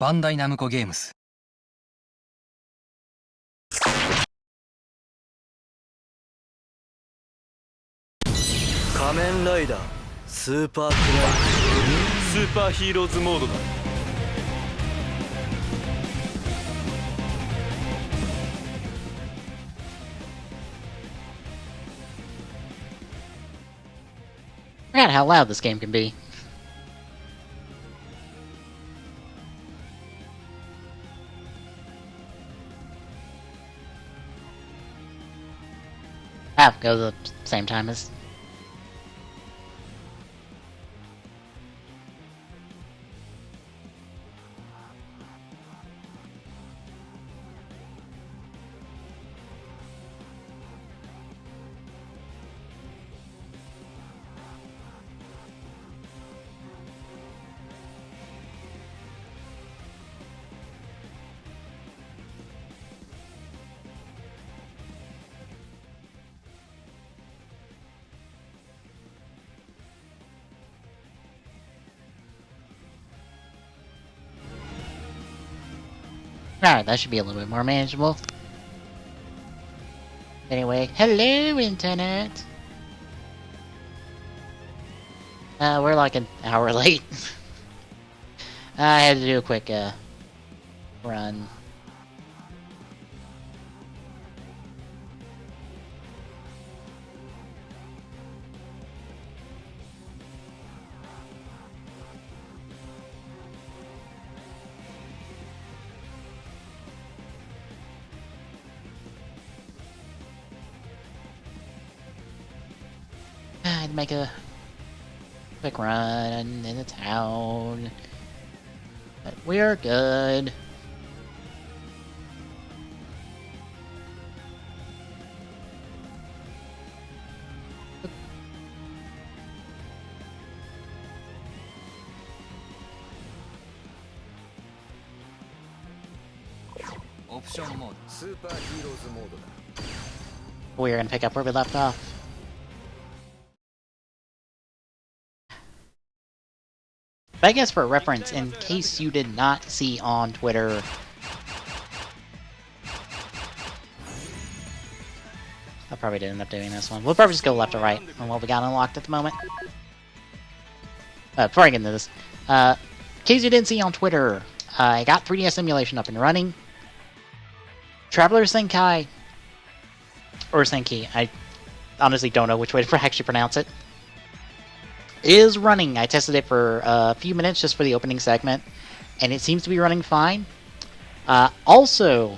バンダイナムコゲームス仮面ライダースーパークライスーパーヒーローズモードだ。I forgot how loud this game can be. Ah, goes at the same time as... Alright, that should be a little bit more manageable. Anyway, hello, Internet! We're like an hour late. I had to do a quick, run. I had to make a quick run in the town. But we're good. Option mode. Super Heroes mode だ。 We're gonna pick up where we left off. But I guess for reference, in case you did not see on Twitter, I probably did end up doing this one. We'll probably just go left or right on what we got unlocked at the moment. Before I get into this, in case you didn't see on Twitter, I got 3DS emulation up and running. Traveler Senkai, or Senki, I honestly don't know which way to actually pronounce it, is running. I tested it for a few minutes just for the opening segment, and it seems to be running fine. Also,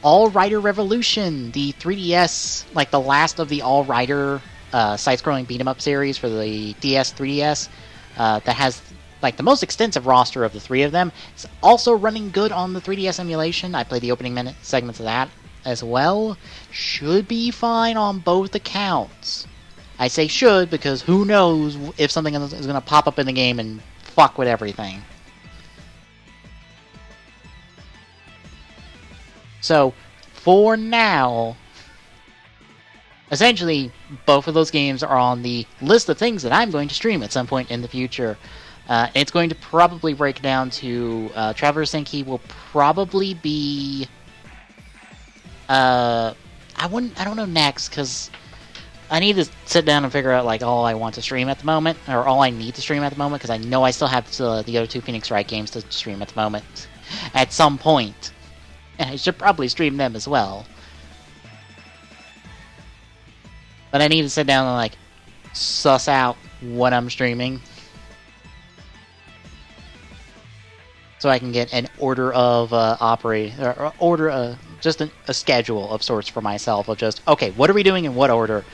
All Rider Revolution, the 3DS, like the last of the All Rider side-scrolling beat-em-up series for the DS, 3DS, that has like the most extensive roster of the three of them, is also running good on the 3DS emulation. I played the opening segments of that as well. Should be fine on both accounts. I say should because who knows if something is going to pop up in the game and fuck with everything. So, for now, essentially, both of those games are on the list of things that I'm going to stream at some point in the future. It's going to probably break down to Traveler Senki will probably be I don't know next, because I need to sit down and figure out like all I want to stream at the moment, or all I need to stream at the moment, because I know I still have the other two Phoenix Wright games to stream at the moment at some point, and I should probably stream them as well. But I need to sit down and like suss out what I'm streaming, so I can get an order of just a schedule of sorts for myself of just, okay, what are we doing in what order?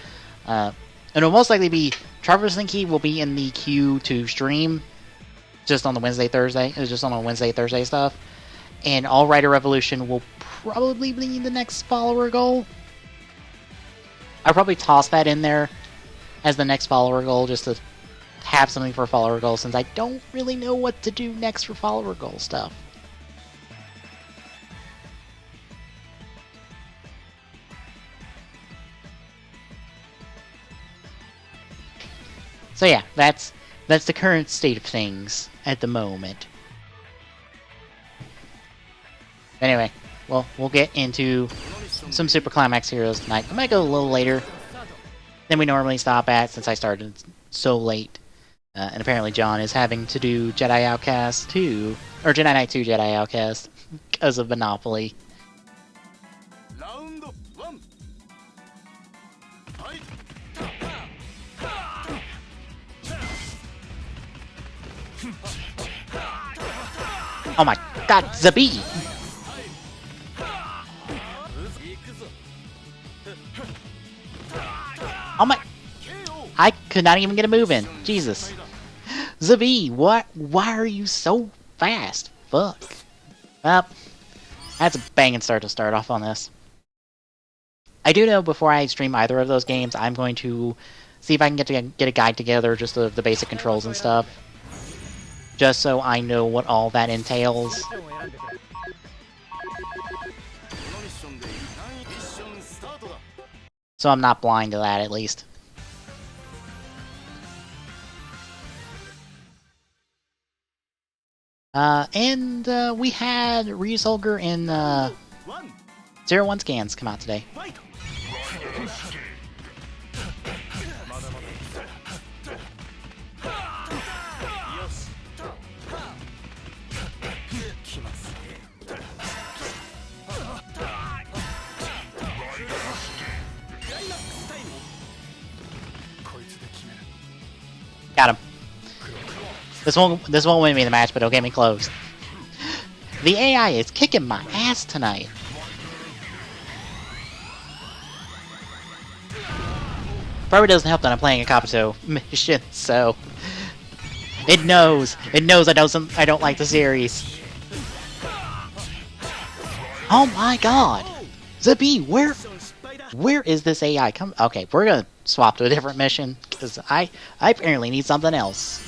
And it'll most likely be Traveler Senki will be in the queue to stream just on the Wednesday, Thursday stuff. And All Rider Revolution will probably be the next follower goal. I'll probably toss that in there as the next follower goal just to have something for follower goal, since I don't really know what to do next for follower goal stuff. So yeah, that's the current state of things at the moment. Anyway, well, we'll get into some Super Climax heroes tonight. I might go a little later than we normally stop at since I started so late. And apparently John is having to do Jedi Outcast 2, or Jedi Knight 2 Jedi Outcast, because of Monopoly. Round one. Fight. Oh my god, Zabi! Oh my... I could not even get a move in. Jesus. Zabi, what? Why are you so fast? Fuck. Well, that's a banging start to start off on this. I do know before I stream either of those games, I'm going to see if I can get a guide together, just the basic controls and stuff. Just so I know what all that entails. So I'm not blind to that, at least. We had Ryusolger and 01 scans come out today. Got him. This won't win me the match, but it'll get me close. The AI is kicking my ass tonight. Probably doesn't help that I'm playing a Kabuto mission, so it knows I don't like the series. Oh my god, Zabi, where is this AI come? Okay, we're gonna swap to a different mission because I apparently need something else.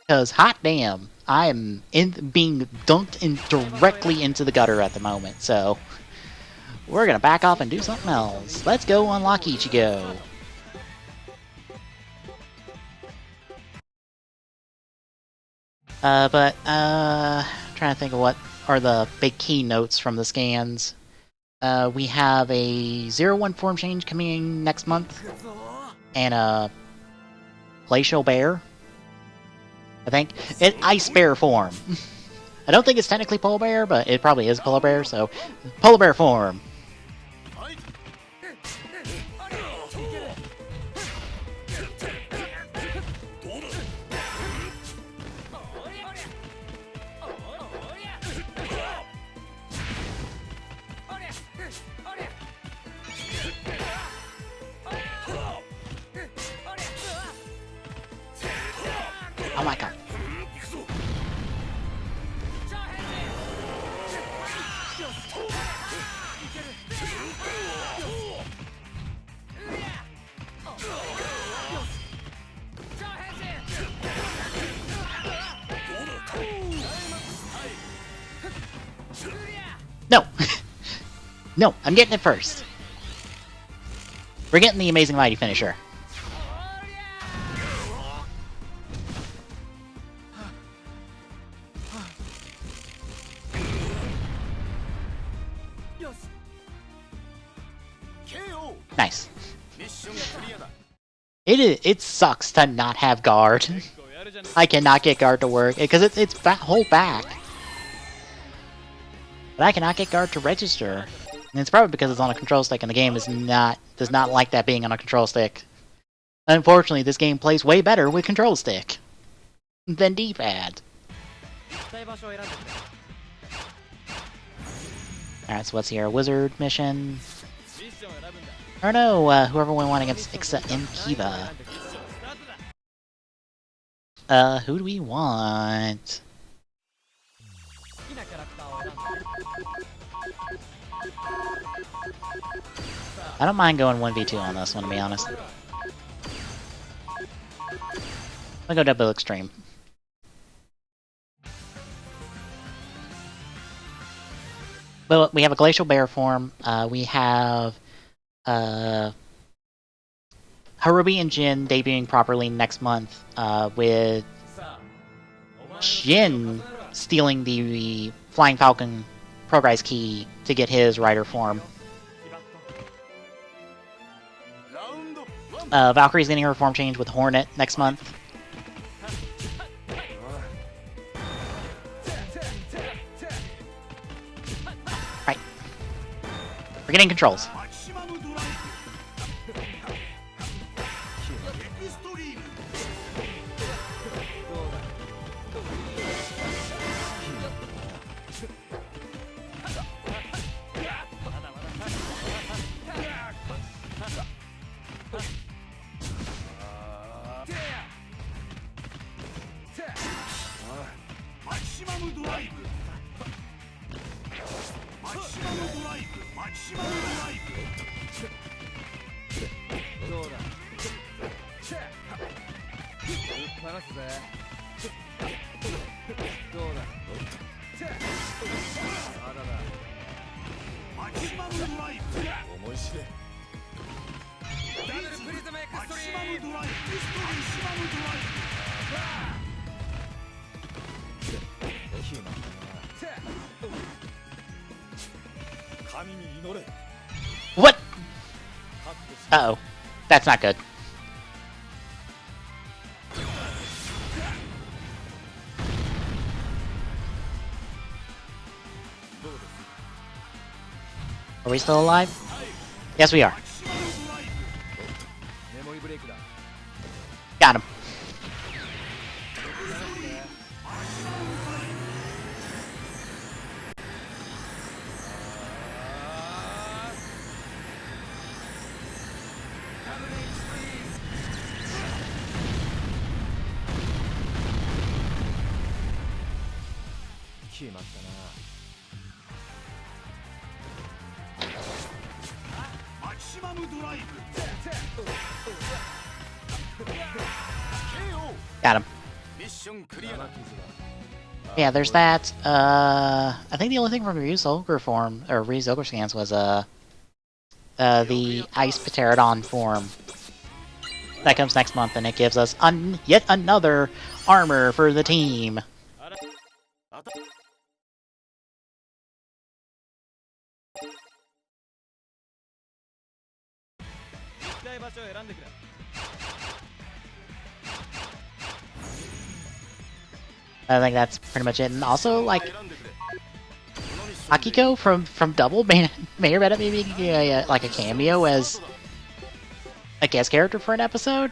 Because, hot damn, I am being dunked directly into the gutter at the moment, so we're gonna back off and do something else. Let's go unlock Ichigo. Trying to think of what are the big keynotes from the scans. We have a 01 form change coming next month, and a Glacial Bear. I think Ice Bear form. I don't think it's technically Polar Bear, but it probably is Polar Bear, so Polar Bear form. Oh my god. No! No, I'm getting it first. We're getting the Amazing Mighty finisher. Nice. It sucks to not have guard. I cannot get guard to work because it's whole back. But I cannot get guard to register. And it's probably because it's on a control stick and the game does not like that being on a control stick. Unfortunately, this game plays way better with control stick than D-pad. Alright, so what's here? A wizard mission. Or no, whoever we want against except in Kiva. Who do we want? I don't mind going 1v2 on this one, to be honest. I'll go double extreme. But we have a Glacial Bear form. We have Harubi and Jin debuting properly next month, with Jin stealing the Flying Falcon Progrise key to get his rider form. Valkyrie's getting her form change with Hornet next month. Right. We're getting controls. What? Uh-oh. That's not good. Are we still alive? Yes, we are. Got him. Got him. Yeah, there's that. I think the only thing from Ryu's Ogre form, or Ryu's Ogre scans, was the Ice Pterodon form. That comes next month, and it gives us yet another armor for the team. I think that's pretty much it. And also, like, Akiko from Double may or may not be making like a cameo as a guest character for an episode,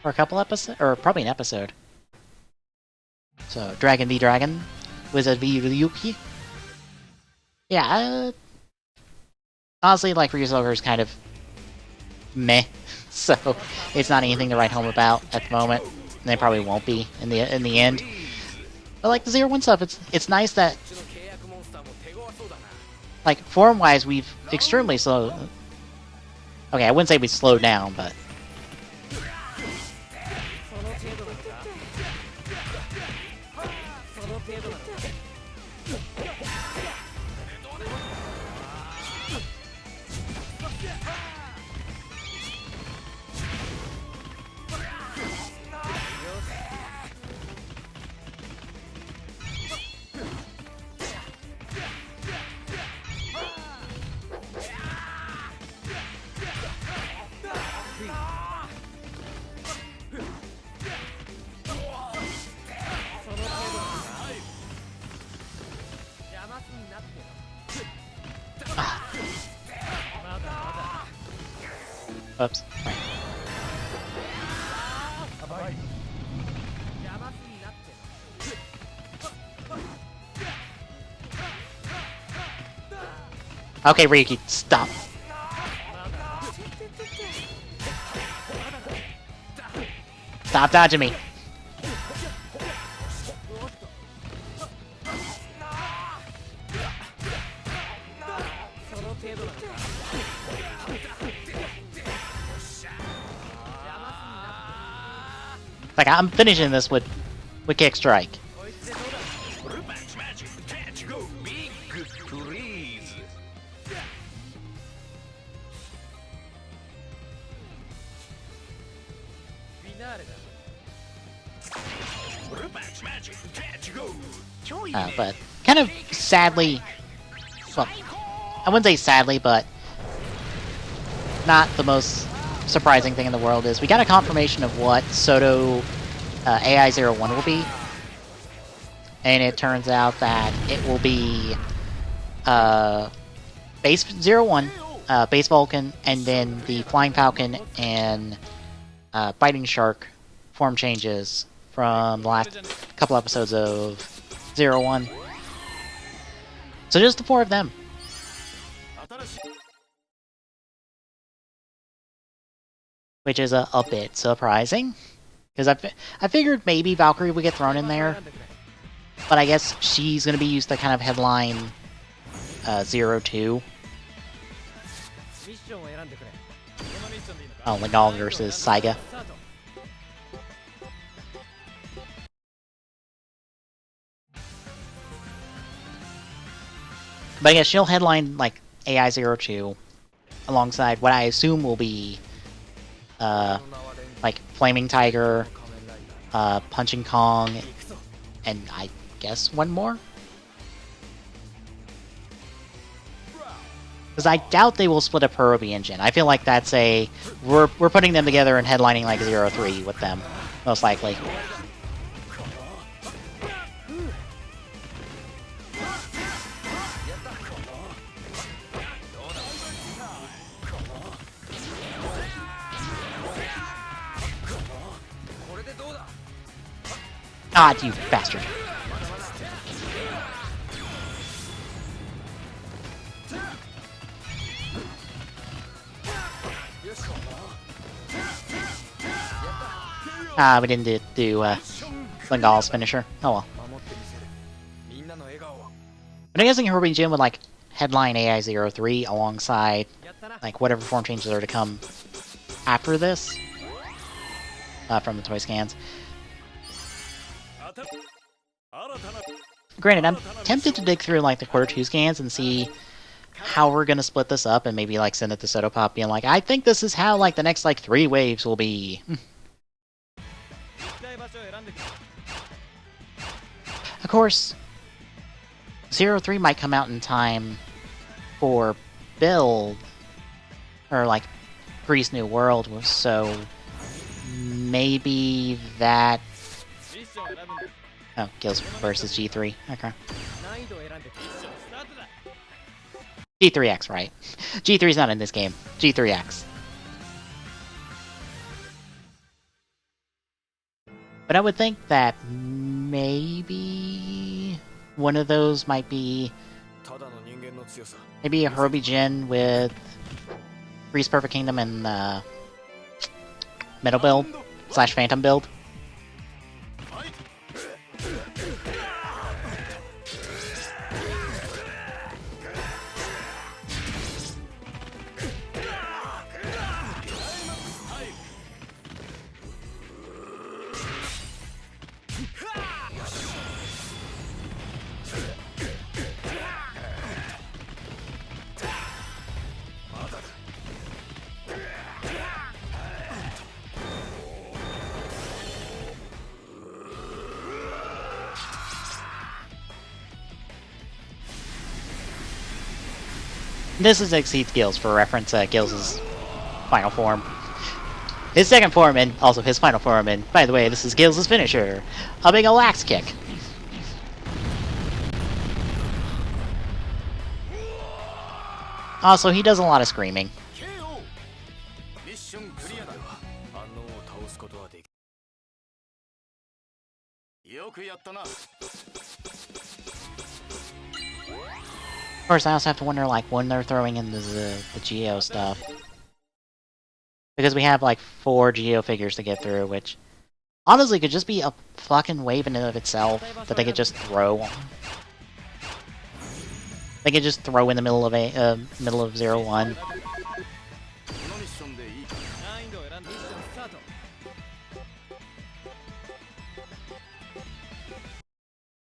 or a couple episodes, or probably an episode. So, Dragon v Dragon, Wizard v Ryuki. Yeah, honestly, like, Ryu's Ogre is kind of meh, so it's not anything to write home about at the moment, and they probably won't be in the end. But like the 0-1 stuff, it's nice that, like, form-wise, we've extremely slowed. Okay, I wouldn't say we slowed down, but oops. Okay, Ryuki, stop. Stop dodging me. Like, I'm finishing this with Kick Strike. But kind of sadly, well, I wouldn't say sadly, but not the most surprising thing in the world is we got a confirmation of what Soto AI-01 will be. And it turns out that it will be Base 01, Base Vulcan, and then the Flying Falcon and Biting Shark form changes from the last couple episodes of 01. So just the 4 of them. Which is a bit surprising. Because I figured maybe Valkyrie would get thrown in there. But I guess she's going to be used to kind of headline 02. Oh, Legal versus Saiga. But I guess she'll headline, like, AI-02 alongside what I assume will be, like, Flaming Tiger, Punching Kong, and I guess one more? Because I doubt they will split up Herobi Engine. I feel like that's a... We're putting them together and headlining, like, 03 with them, most likely. Ah, you bastard. Ah, we didn't do Bengal's finisher. Oh well. But I'm guessing Herbie Jim would like headline AI-03 alongside like whatever form changes are to come after this from the toy scans. Granted, I'm tempted to dig through like the quarter 2 scans and see how we're gonna split this up and maybe like send it to Sotopop being like, I think this is how like the next like 3 waves will be. Of course, 03 might come out in time for build, or like Grease New World, so maybe that... Oh, Gills versus G3, okay. G3X, right. G3's not in this game, G3X. But I would think that maybe one of those might be maybe a Herbie Jin with Grease Perfect Kingdom and Metal build / Phantom build. This is Exceeds Gills for reference, Gills' final form. His second form, and also his final form, and by the way, this is Gills' finisher. A big ol' axe kick. Also, he does a lot of screaming. Of course, I also have to wonder, like, when they're throwing in the Geo stuff. Because we have, like, 4 Geo figures to get through, which honestly could just be a fucking wave in and of itself that they could just throw. They could just throw in the middle of middle of 01.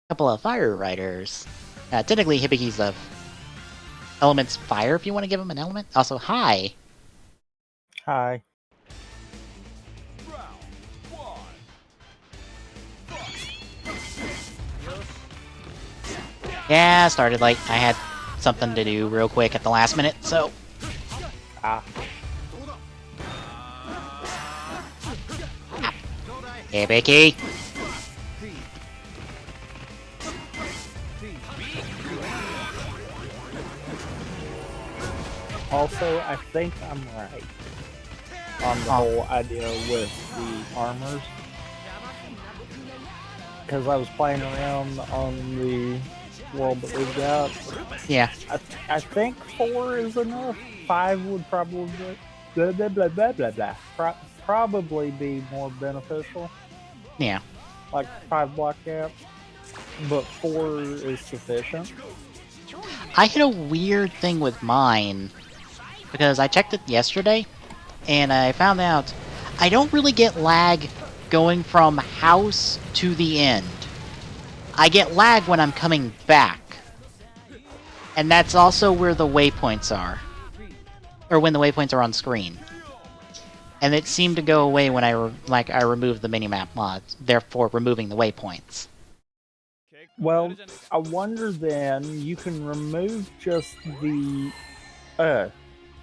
Couple of fire riders. Technically, Hibiki's the element's fire if you want to give him an element. Also, hi. Hi. Yeah, I started late. I had something to do real quick at the last minute, so... Ah, Hey, Becky! also, I think I'm right on the whole idea with the armors. Because I was playing around on the world that we've got. Yeah. I think 4 is enough. 5 would probably blah blah blah blah blah blah. Probably be more beneficial. Yeah. Like 5 block gap. But 4 is sufficient. I hit a weird thing with mine, because I checked it yesterday, and I found out I don't really get lag going from house to the end. I get lag when I'm coming back. And that's also where the waypoints are. Or when the waypoints are on screen. And it seemed to go away when I removed the minimap mods, therefore removing the waypoints. Well, I wonder then, you can remove just the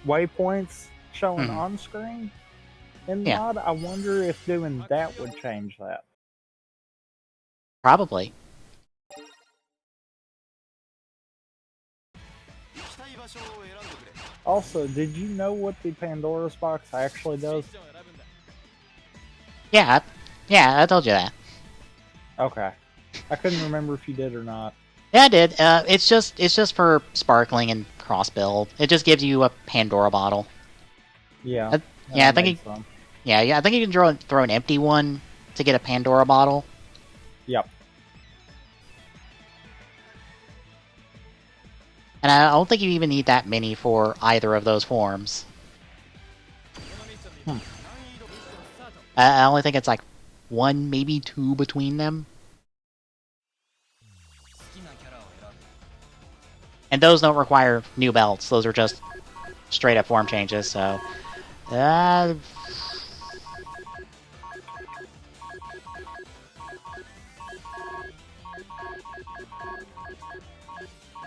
waypoints showing on screen in the Yeah. mod. I wonder if doing that would change that. Probably. Also, did you know what the Pandora's box actually does? Yeah, I told you that. Okay. I couldn't remember if you did or not. Yeah, I did. It's just for sparkling and cross build. It just gives you a Pandora bottle. Yeah. I think I think you can throw an empty one to get a Pandora bottle. Yep. And I don't think you even need that many for either of those forms. I only think it's like 1, maybe 2 between them. And those don't require new belts. Those are just straight up form changes, so...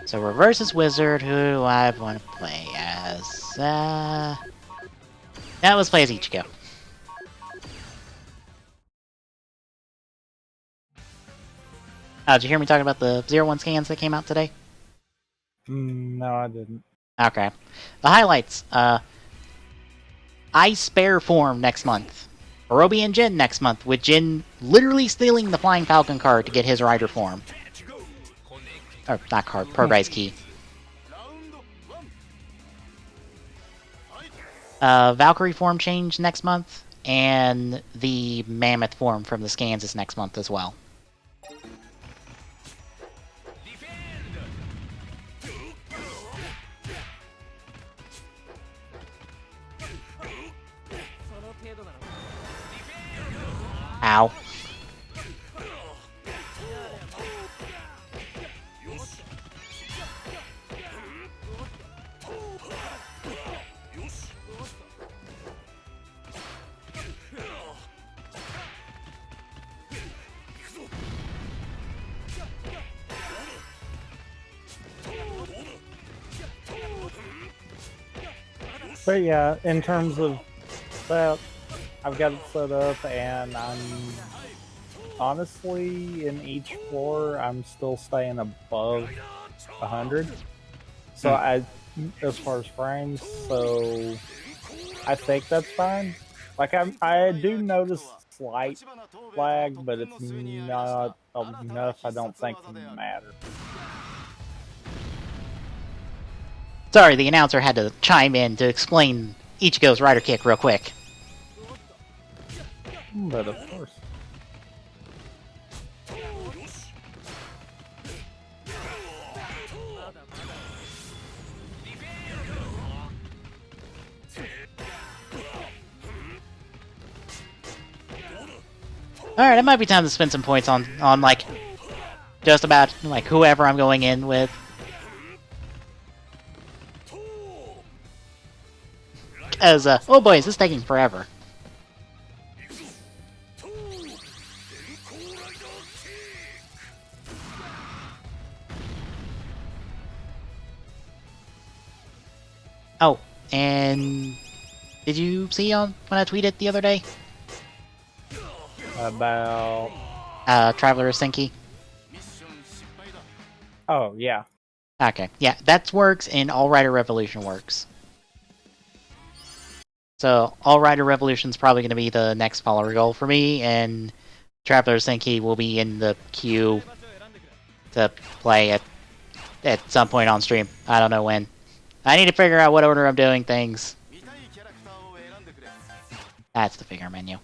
So Reverse Wizard, who I want to play as... Now let's play as Ichigo. Did you hear me talking about the 0-1 scans that came out today? No, I didn't. Okay. The highlights. Ice Bear form next month. Orobi and Jin next month, with Jin literally stealing the Flying Falcon card to get his rider form. Or, not card, Progrise key. Valkyrie form change next month, and the Mammoth form from the scans is next month as well. Ow. But yeah, in terms of that, I've got it set up, and I'm honestly in each floor I'm still staying above 100. So as far as frames, so I think that's fine. Like I do notice slight lag, but it's not enough, I don't think, to matter. Sorry, the announcer had to chime in to explain Ichigo's rider kick real quick. But of course. Alright, it might be time to spend some points on like, just about, like, whoever I'm going in with. Because, oh boy, is this taking forever. Oh, and did you see on when I tweeted the other day? About Traveler Senki. oh yeah. Okay, yeah, that works, and All Rider Revolution works. So All Rider Revolution's probably going to be the next follower goal for me, and Traveler Senki will be in the queue to play at some point on stream. I don't know when. I need to figure out what order I'm doing things. That's the figure menu.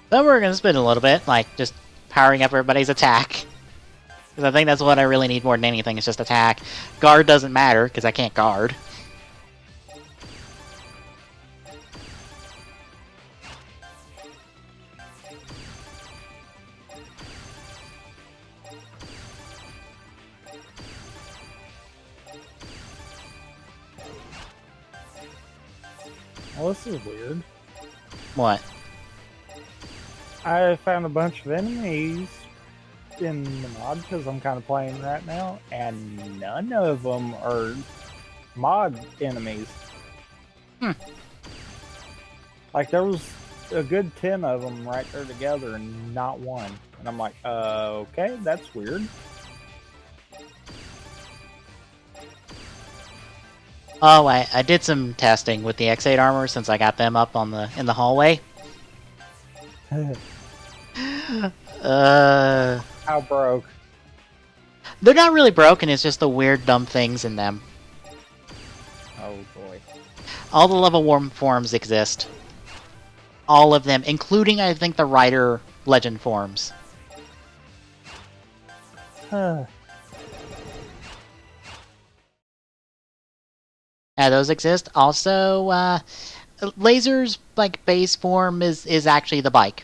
Then we're gonna spend a little bit, like, just powering up everybody's attack. Because I think that's what I really need more than anything, is just attack. Guard doesn't matter, because I can't guard. Well, this is weird. What? I found a bunch of enemies in the mod because I'm kind of playing right now, and none of them are mod enemies. Hmm. Like there was a good 10 of them right there together, and not one. And I'm like, okay, that's weird. Oh, I did some testing with the X8 armor since I got them up on in the hallway. How broke? They're not really broken, it's just the weird dumb things in them. Oh boy. All the level 1 forms exist. All of them, including, I think, the Rider Legend forms. Yeah, those exist. Also, Laser's like base form is actually the bike.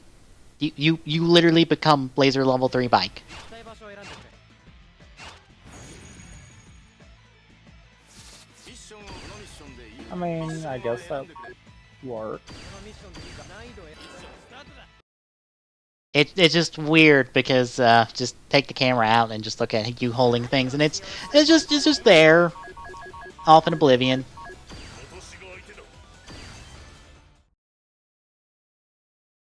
You literally become Laser level 3 bike. I mean, I guess that worked. It's just weird because just take the camera out and just look at you holding things, and it's just there, off in oblivion.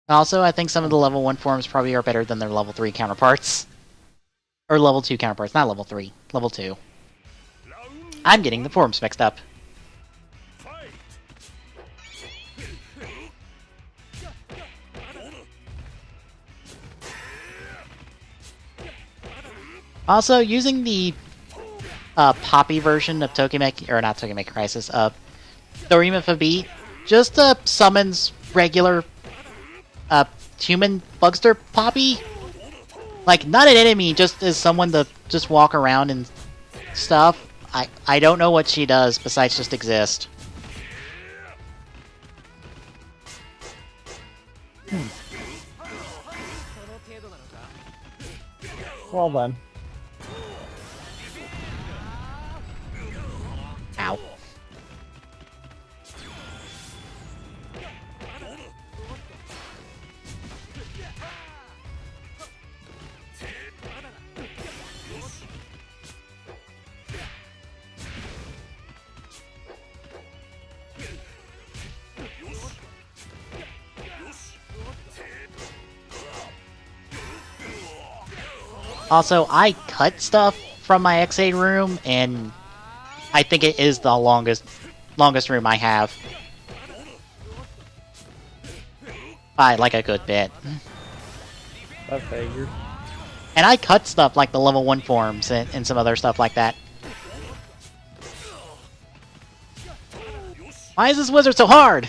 Also, I think some of the level 1 forms probably are better than their level 3 counterparts. Or level 2 counterparts, not level 3. Level 2. I'm getting the forms mixed up. Also, using the Poppy version of Tokimeki, or not Tokimeki Crisis, Dorima Fabi, just summons regular human Bugster Poppy. Like, not an enemy, just as someone to just walk around and stuff. I don't know what she does besides just exist. Well then. Ow. Also, I cut stuff from my X8 room, and I think it is the longest room I have. By like a good bit. I figured. And I cut stuff like the level 1 forms and some other stuff like that. Why is this wizard so hard?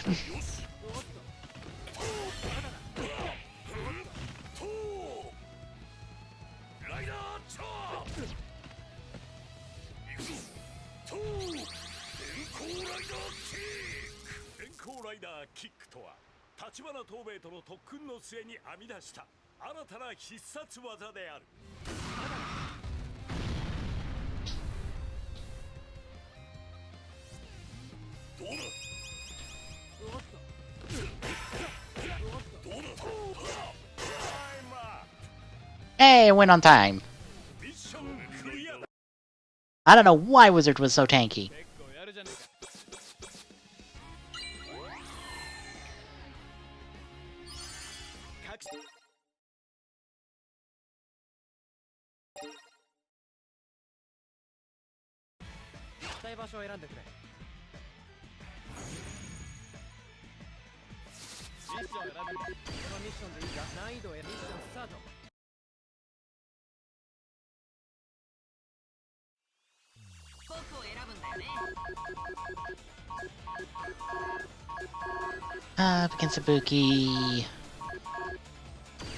Hey, it went on time. I don't know why Wizard was so tanky. Against Ibuki.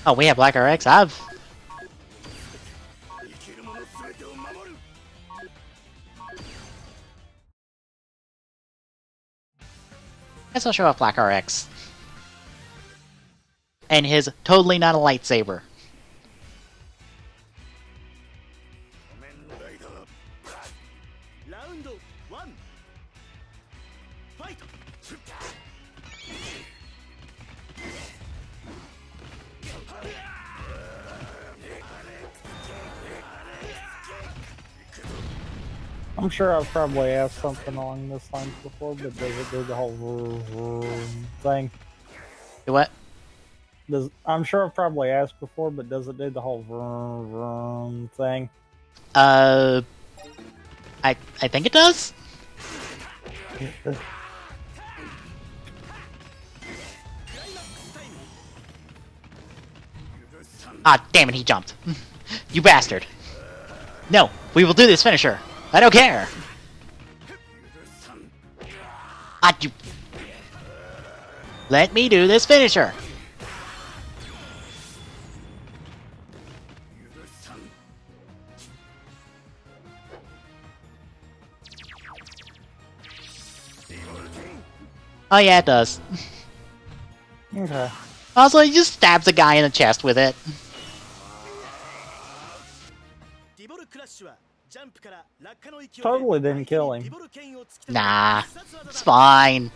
Oh, we have Black RX. Guess I'll show off Black RX. And his totally not a lightsaber. I'm sure I've probably asked something along this lines before, but does it do the whole thing? Do what? I'm sure I've probably asked before, but does it do the whole thing? I think it does? Ah, damn it, he jumped. You bastard. No, we will do this finisher. I don't care. Ah, you... Let me do this finisher. Oh yeah, it does. Okay. Also, he just stabs a guy in the chest with it. Totally didn't kill him. Nah, it's fine.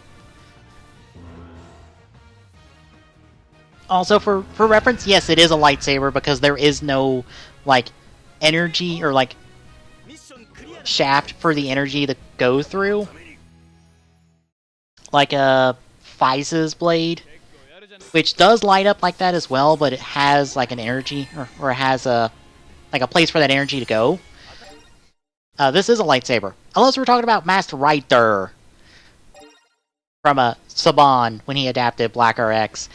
Also, for reference, yes, it is a lightsaber because there is no, like, energy or, like, shaft for the energy to go through. Like a Fize's blade, which does light up like that as well, but it has, like, an energy, or it has a, like, a place for that energy to go. This is a lightsaber. Unless we're talking about Master Rider from Saban when he adapted Black RX.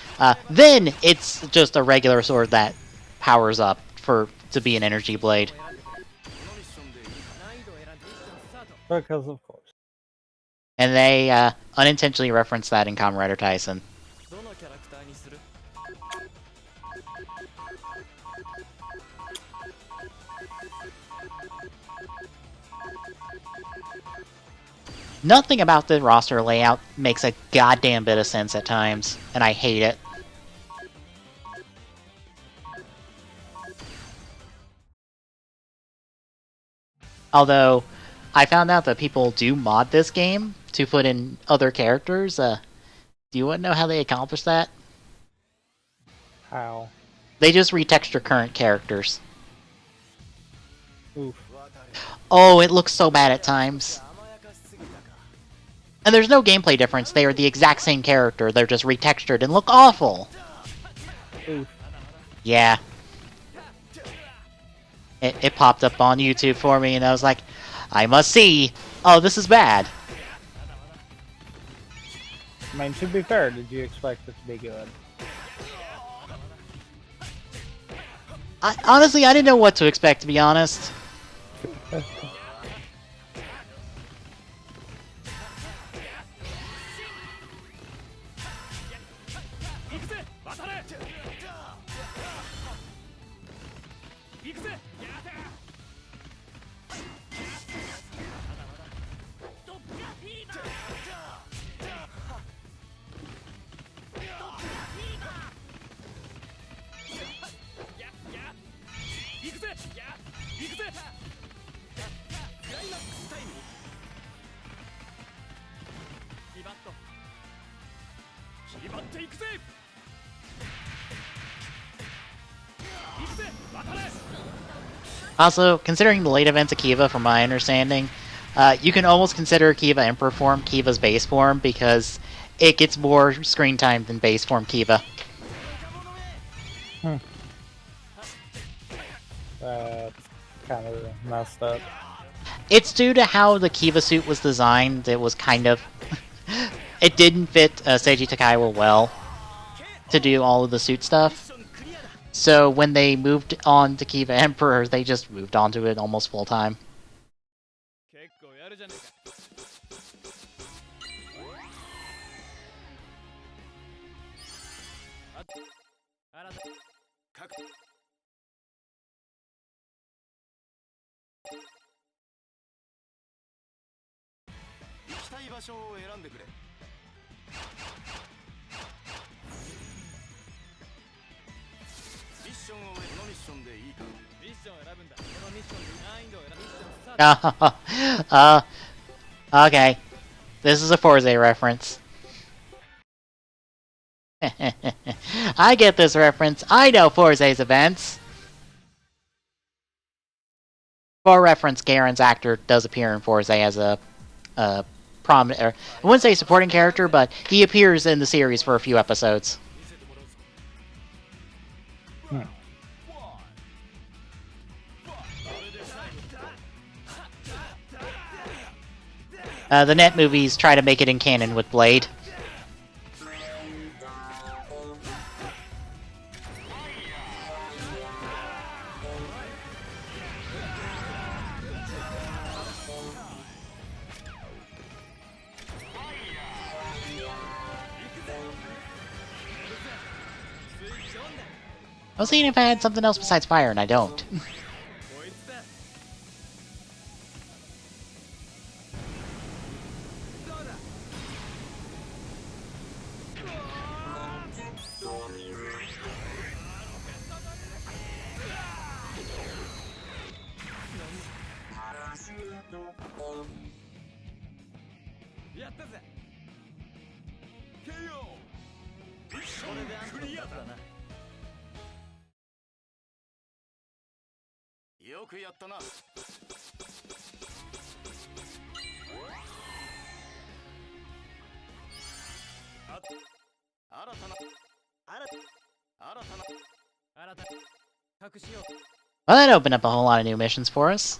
Then it's just a regular sword that powers up to be an energy blade. Because of course. And they unintentionally referenced that in Kamen Rider Tyson. Nothing about the roster layout makes a goddamn bit of sense at times, and I hate it. Although, I found out that people do mod this game to put in other characters. Do you want to know how they accomplish that? How? They just retexture current characters. Oof. Oh, it looks so bad at times. And there's no gameplay difference. They are the exact same character. They're just retextured and look awful. Oof. Yeah. It popped up on YouTube for me, and I was like, I must see. Oh, this is bad. I mean, to be fair, did you expect it to be good? Honestly, I didn't know what to expect, to be honest. Also, considering the late events of Kiva, from my understanding, you can almost consider Kiva Emperor form Kiva's base form because it gets more screen time than base form Kiva. That's kind of messed up. It's due to how the Kiva suit was designed. It was kind of... it didn't fit Seiji Takaiwa well to do all of the suit stuff. So when they moved on to Kiva Emperor, they just moved on to it almost full time. Okay. This is a Forza reference. I get this reference. I know Forza's events. For reference, Garen's actor does appear in Forza as a prominent... I wouldn't say supporting character, but he appears in the series for a few episodes. The net movies try to make it in canon with Blade. I was thinking if I had something else besides fire, and I don't. Well, that opened up a whole lot of new missions for us.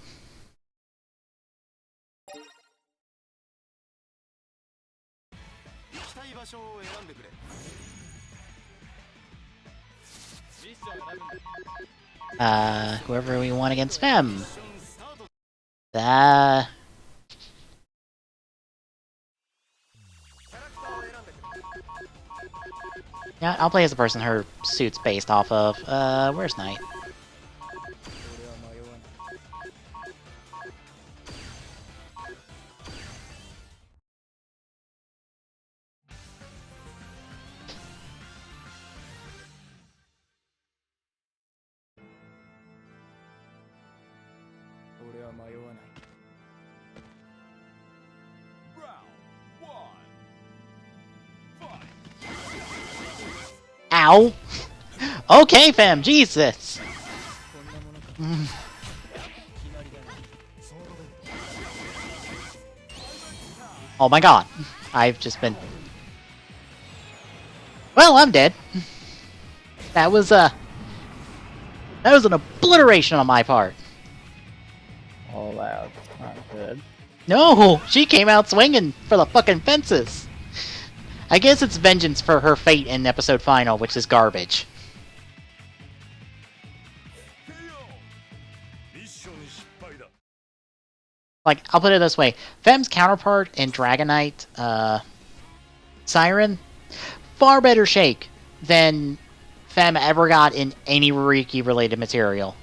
Whoever we want against Fem. Yeah, I'll play as the person her suit's based off of. Where's Knight? Ow! Okay, fam, Jesus! Oh my god. I've just been... Well, I'm dead. That was an obliteration on my part. Oh, that's not good. No! She came out swinging for the fucking fences! I guess it's vengeance for her fate in episode final, which is garbage. Like, I'll put it this way. Fem's counterpart in Dragonite, Siren, far better shake than Fem ever got in any Riki-related material.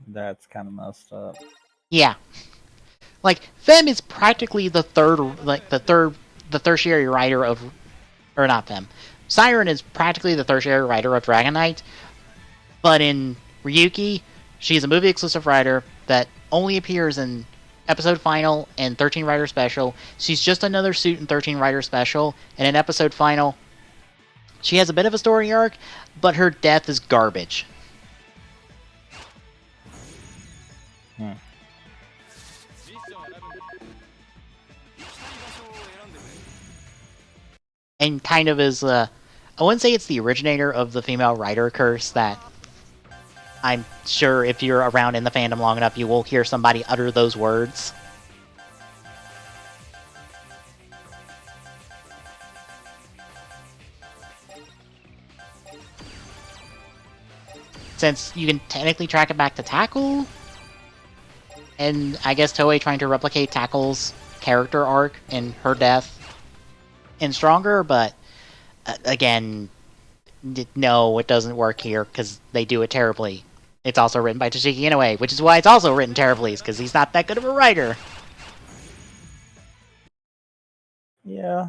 That's kind of messed up. Yeah. Like, Fem is practically the tertiary writer of... Or not Fem. Siren is practically the tertiary writer of Dragonite. But in Ryuki, she's a movie exclusive rider that only appears in episode final and 13 rider special. She's just another suit in 13 rider special, and in episode final, she has a bit of a story arc, but her death is garbage. And kind of is, I wouldn't say it's the originator of the female rider curse that I'm sure if you're around in the fandom long enough, you will hear somebody utter those words. Since you can technically track it back to Tackle, and I guess Toei trying to replicate Tackle's character arc and her death in Stronger, but again, no, it doesn't work here because they do it terribly. It's also written by Toshiki Inoue, which is why it's also written terribly, because he's not that good of a writer. Yeah.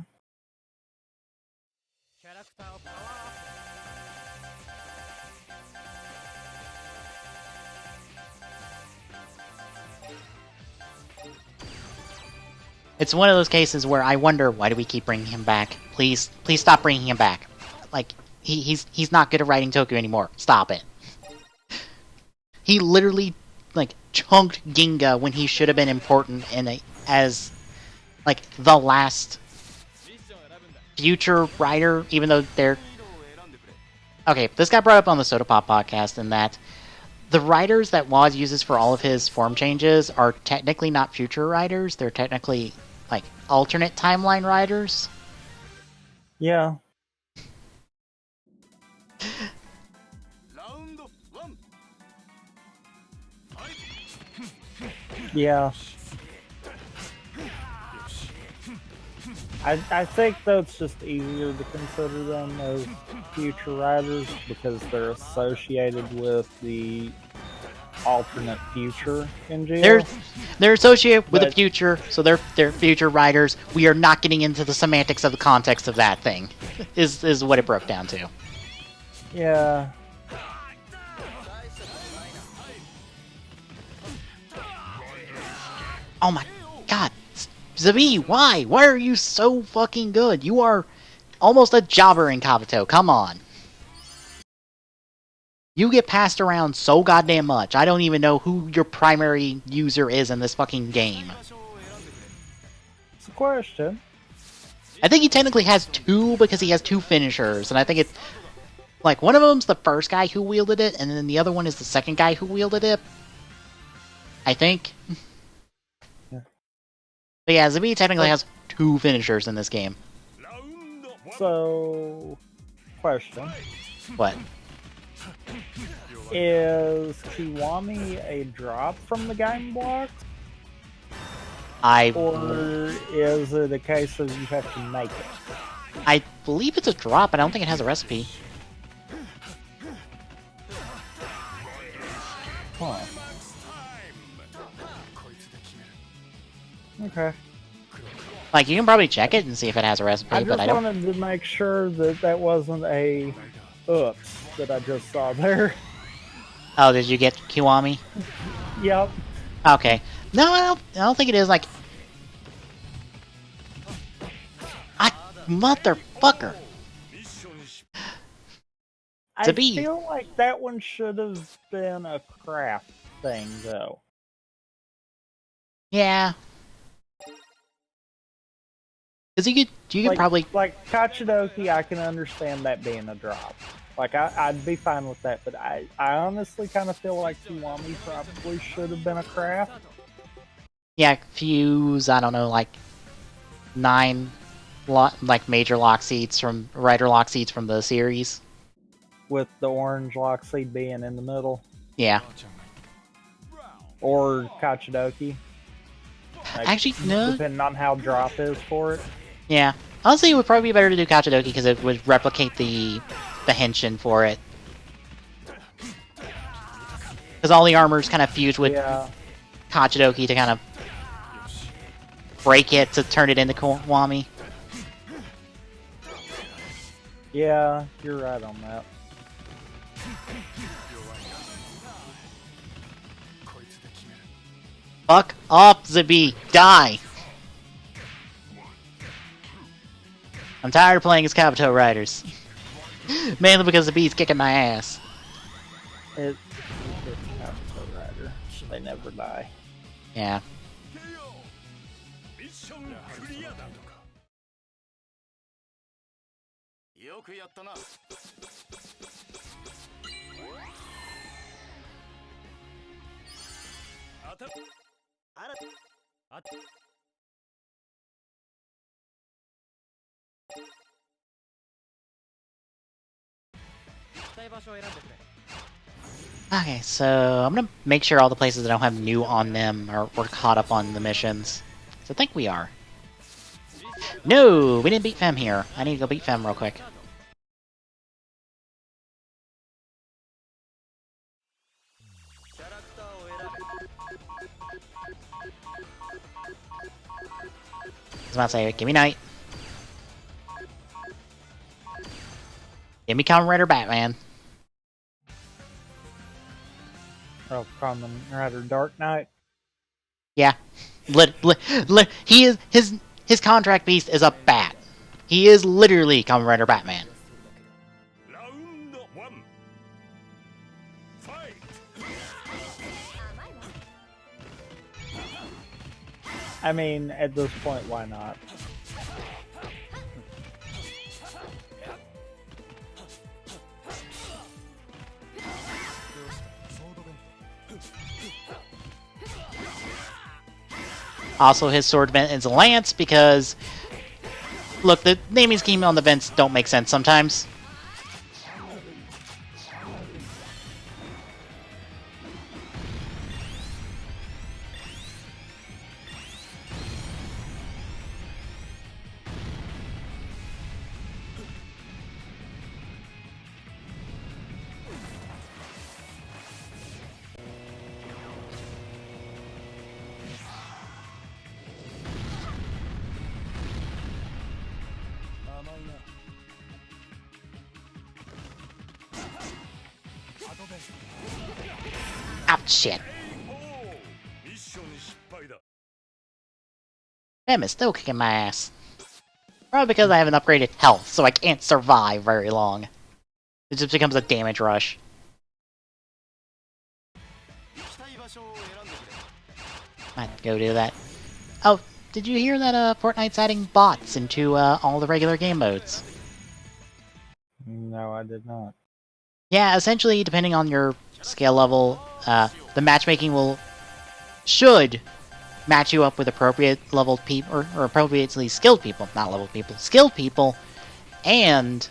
It's one of those cases where I wonder, why do we keep bringing him back? Please stop bringing him back. Like, he's not good at writing Tokyo anymore. Stop it. He literally, like, chunked Ginga when he should have been important as, like, the last future writer, even though they're... Okay, this got brought up on the Soda Pop podcast, in that the writers that Woz uses for all of his form changes are technically not future writers. They're technically, like, alternate timeline writers. Yeah. Yeah. I think though it's just easier to consider them as future writers because they're associated with the alternate future in jail. They're associated with the future, so they're future writers. We are not getting into the semantics of the context of that thing, is what it broke down to. Yeah. Oh my god. Zabi, why? Why are you so fucking good? You are almost a jobber in Kabuto. Come on. You get passed around so goddamn much. I don't even know who your primary user is in this fucking game. It's a question. I think he technically has two because he has two finishers, and I think it's like one of them's the first guy who wielded it, and then the other one is the second guy who wielded it. I think. Yeah. But yeah, Zabi technically has two finishers in this game. So, question. What? Is Kiwami a drop from the game block? Or is it a case of you have to make it? I believe it's a drop, I don't think it has a recipe. Huh. Okay. Like, you can probably check it and see if it has a recipe, but I don't... wanted to make sure that that wasn't a oops that I just saw there. Oh, did you get Kiwami? Yep. Okay. No, I don't think it is, like... Motherfucker! I feel like that one should have been a craft thing, though. Yeah. Because you could probably... Like, Kachidoki, I can understand that being a drop. Like, I'd be fine with that, but I honestly kind of feel like Kiwami probably should have been a craft. Yeah, Fuse, I don't know, like 9 major lock seeds from Rider lock seeds from the series. With the orange lock seed being in the middle. Yeah. Or Kachidoki. Like, actually, no. Depending on how drop is for it. Yeah. Honestly, it would probably be better to do Kachidoki because it would replicate the henshin for it. Because all the armors kind of fuse with Kachidoki to kind of break it to turn it into Kiwami. Yeah, you're right on that. Fuck off, Zabi. Die. I'm tired of playing as Kabuto Riders. Mainly because Zabi's kicking my ass. It's Kabuto Rider. They never die. Yeah. Okay, so I'm gonna make sure all the places that don't have new on them are we're caught up on the missions. So I think we are. No, we didn't beat Fem here. I need to go beat Fem real quick. I was about to say, give me Knight. Give me Kamen Rider Batman. Oh, Kamen Rider Dark Knight. Yeah. He is his contract beast is a bat. He is literally Kamen Rider Batman. I mean, at this point, why not? Also, his sword vent is a lance because, look, the naming scheme on the vents don't make sense sometimes. Ouch, shit. Fem is still kicking my ass. Probably because I haven't upgraded health, so I can't survive very long. It just becomes a damage rush. Might go do that. Oh, did you hear that Fortnite's adding bots into all the regular game modes? No, I did not. Yeah, essentially, depending on your skill level, the matchmaking should match you up with appropriate leveled people, or appropriately skilled people, not leveled people, skilled people, and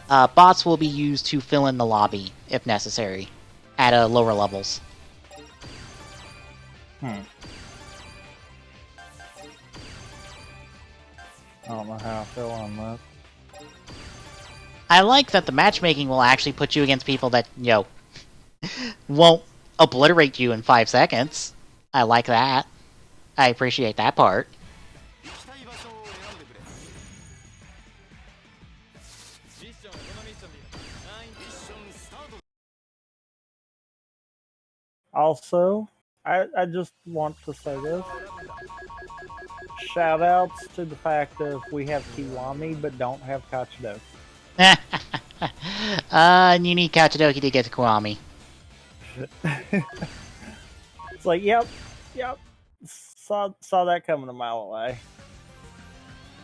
bots will be used to fill in the lobby, if necessary, at lower levels. I don't know how I feel on that. I like that the matchmaking will actually put you against people that, won't obliterate you in 5 seconds. I like that. I appreciate that part. Also, I just want to say this. Shout outs to the fact that we have Kiwami but don't have Kachido. And you need Kachidoki to get to Kiwami. It's like, yep. Saw that coming a mile away.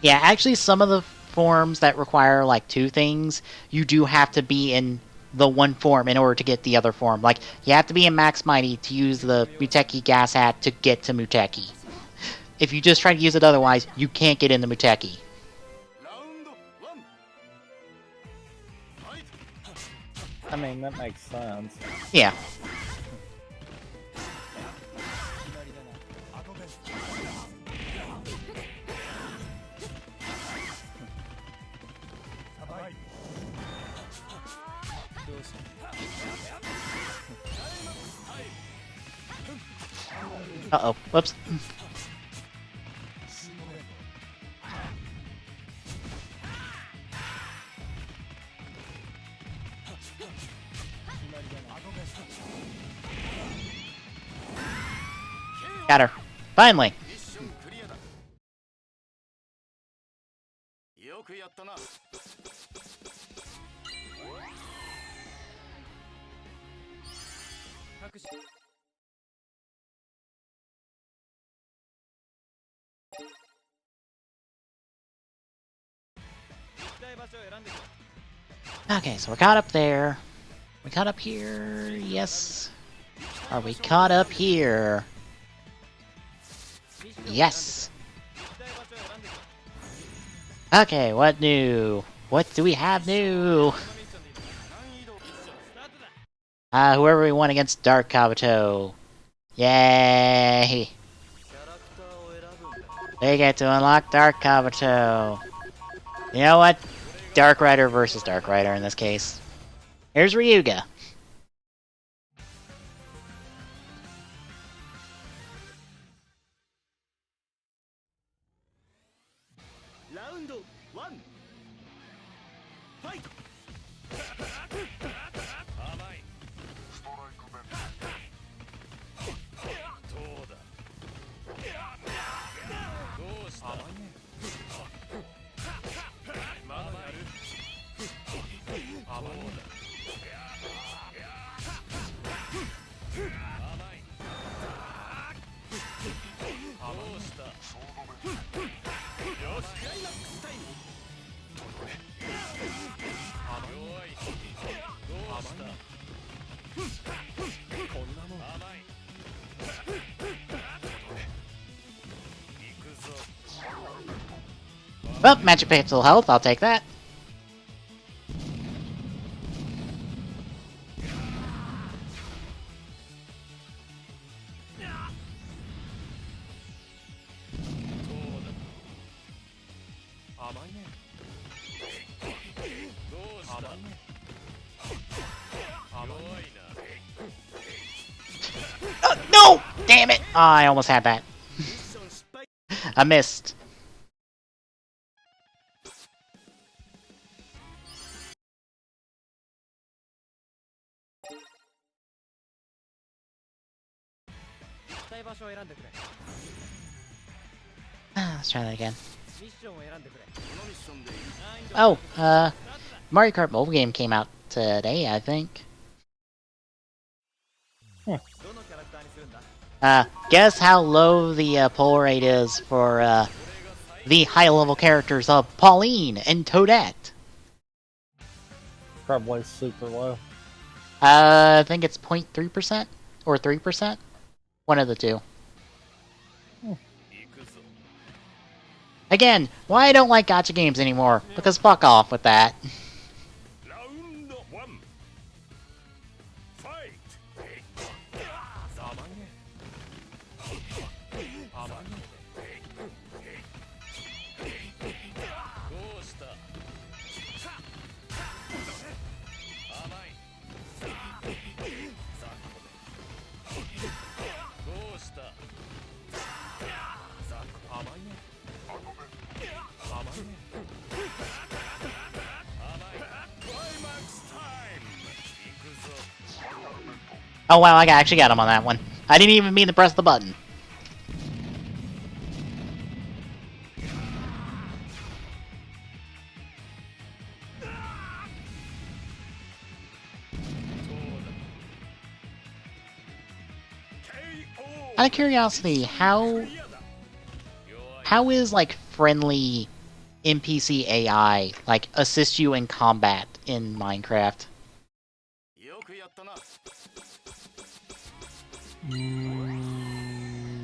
Yeah, actually, some of the forms that require, like, 2 things, you do have to be in the one form in order to get the other form. Like, you have to be in Max Mighty to use the Muteki Gas Hat to get to Muteki. If you just try to use it otherwise, you can't get into Muteki. I mean, that makes sense. Yeah. Uh-oh. Whoops. Got her. Finally. ミッションクリアだ。よくやったな。各自 Okay, so we're caught up there. We caught up here. Yes. Are we caught up here? Yes. Okay, what new? What do we have new? Whoever we won against Dark Kabuto. Yay! キャラクターを選ぶんだ。 They get to unlock Dark Kabuto. You know what? Dark Rider versus Dark Rider in this case. Here's Ryuga. ラウンド1。ファイト。甘い。ストライクベン。どうだ。どうした。甘いね。まだやる。甘いね。甘い。どうした。よし、クライマックスタイム。弱い。どうした。こんなもん。甘い。行くぞ。 Well, Magic Pixel Health, I'll take that. No! Damn it! Oh, I almost had that. I missed. Let's try that again. Oh, Mario Kart mobile game came out today, I think. Guess how low the pull rate is for the high-level characters of Pauline and Toadette? Probably super low. I think it's 0.3% or 3%. One of the two. Again, why I don't like gacha games anymore? Because fuck off with that. Round 1. Fight. どうした。甘い。どうした。甘いね。甘いね。Climax time. 行くぞ。 Oh wow, I actually got him on that one. I didn't even mean to press the button. Out of curiosity, how is like friendly NPC AI like assist you in combat in Minecraft? よくやったな。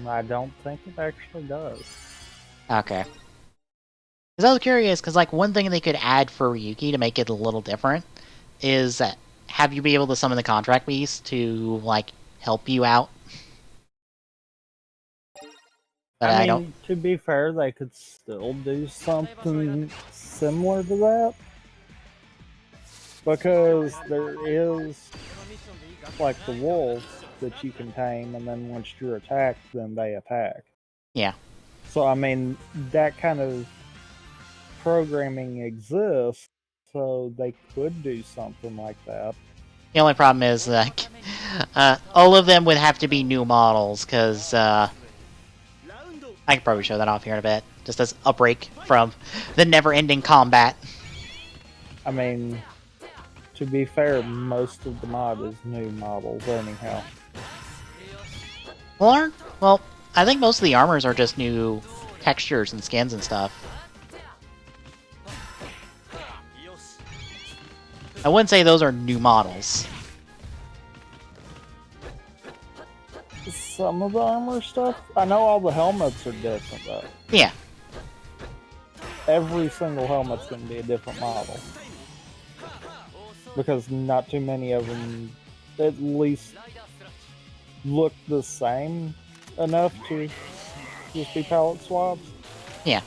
I don't think it actually does. Okay. Because I was curious, because like one thing they could add for Ryuki to make it a little different is have you be able to summon the contract beast to like help you out. But I don't. To be fair, they could still do something similar to that. Because there is, like, the wolves that you can tame, and then once you're attacked, then they attack. Yeah. So, I mean, that kind of programming exists, so they could do something like that. The only problem is, like, all of them would have to be new models, because I could probably show that off here in a bit, just as a break from the never-ending combat. I mean, to be fair, most of the mod is new models anyhow. Well, I think most of the armors are just new textures and skins and stuff. I wouldn't say those are new models. Some of the armor stuff, I know all the helmets are different though. Yeah. Every single helmet's going to be a different model. Because not too many of them at least look the same enough to just be palette swaps. Yeah.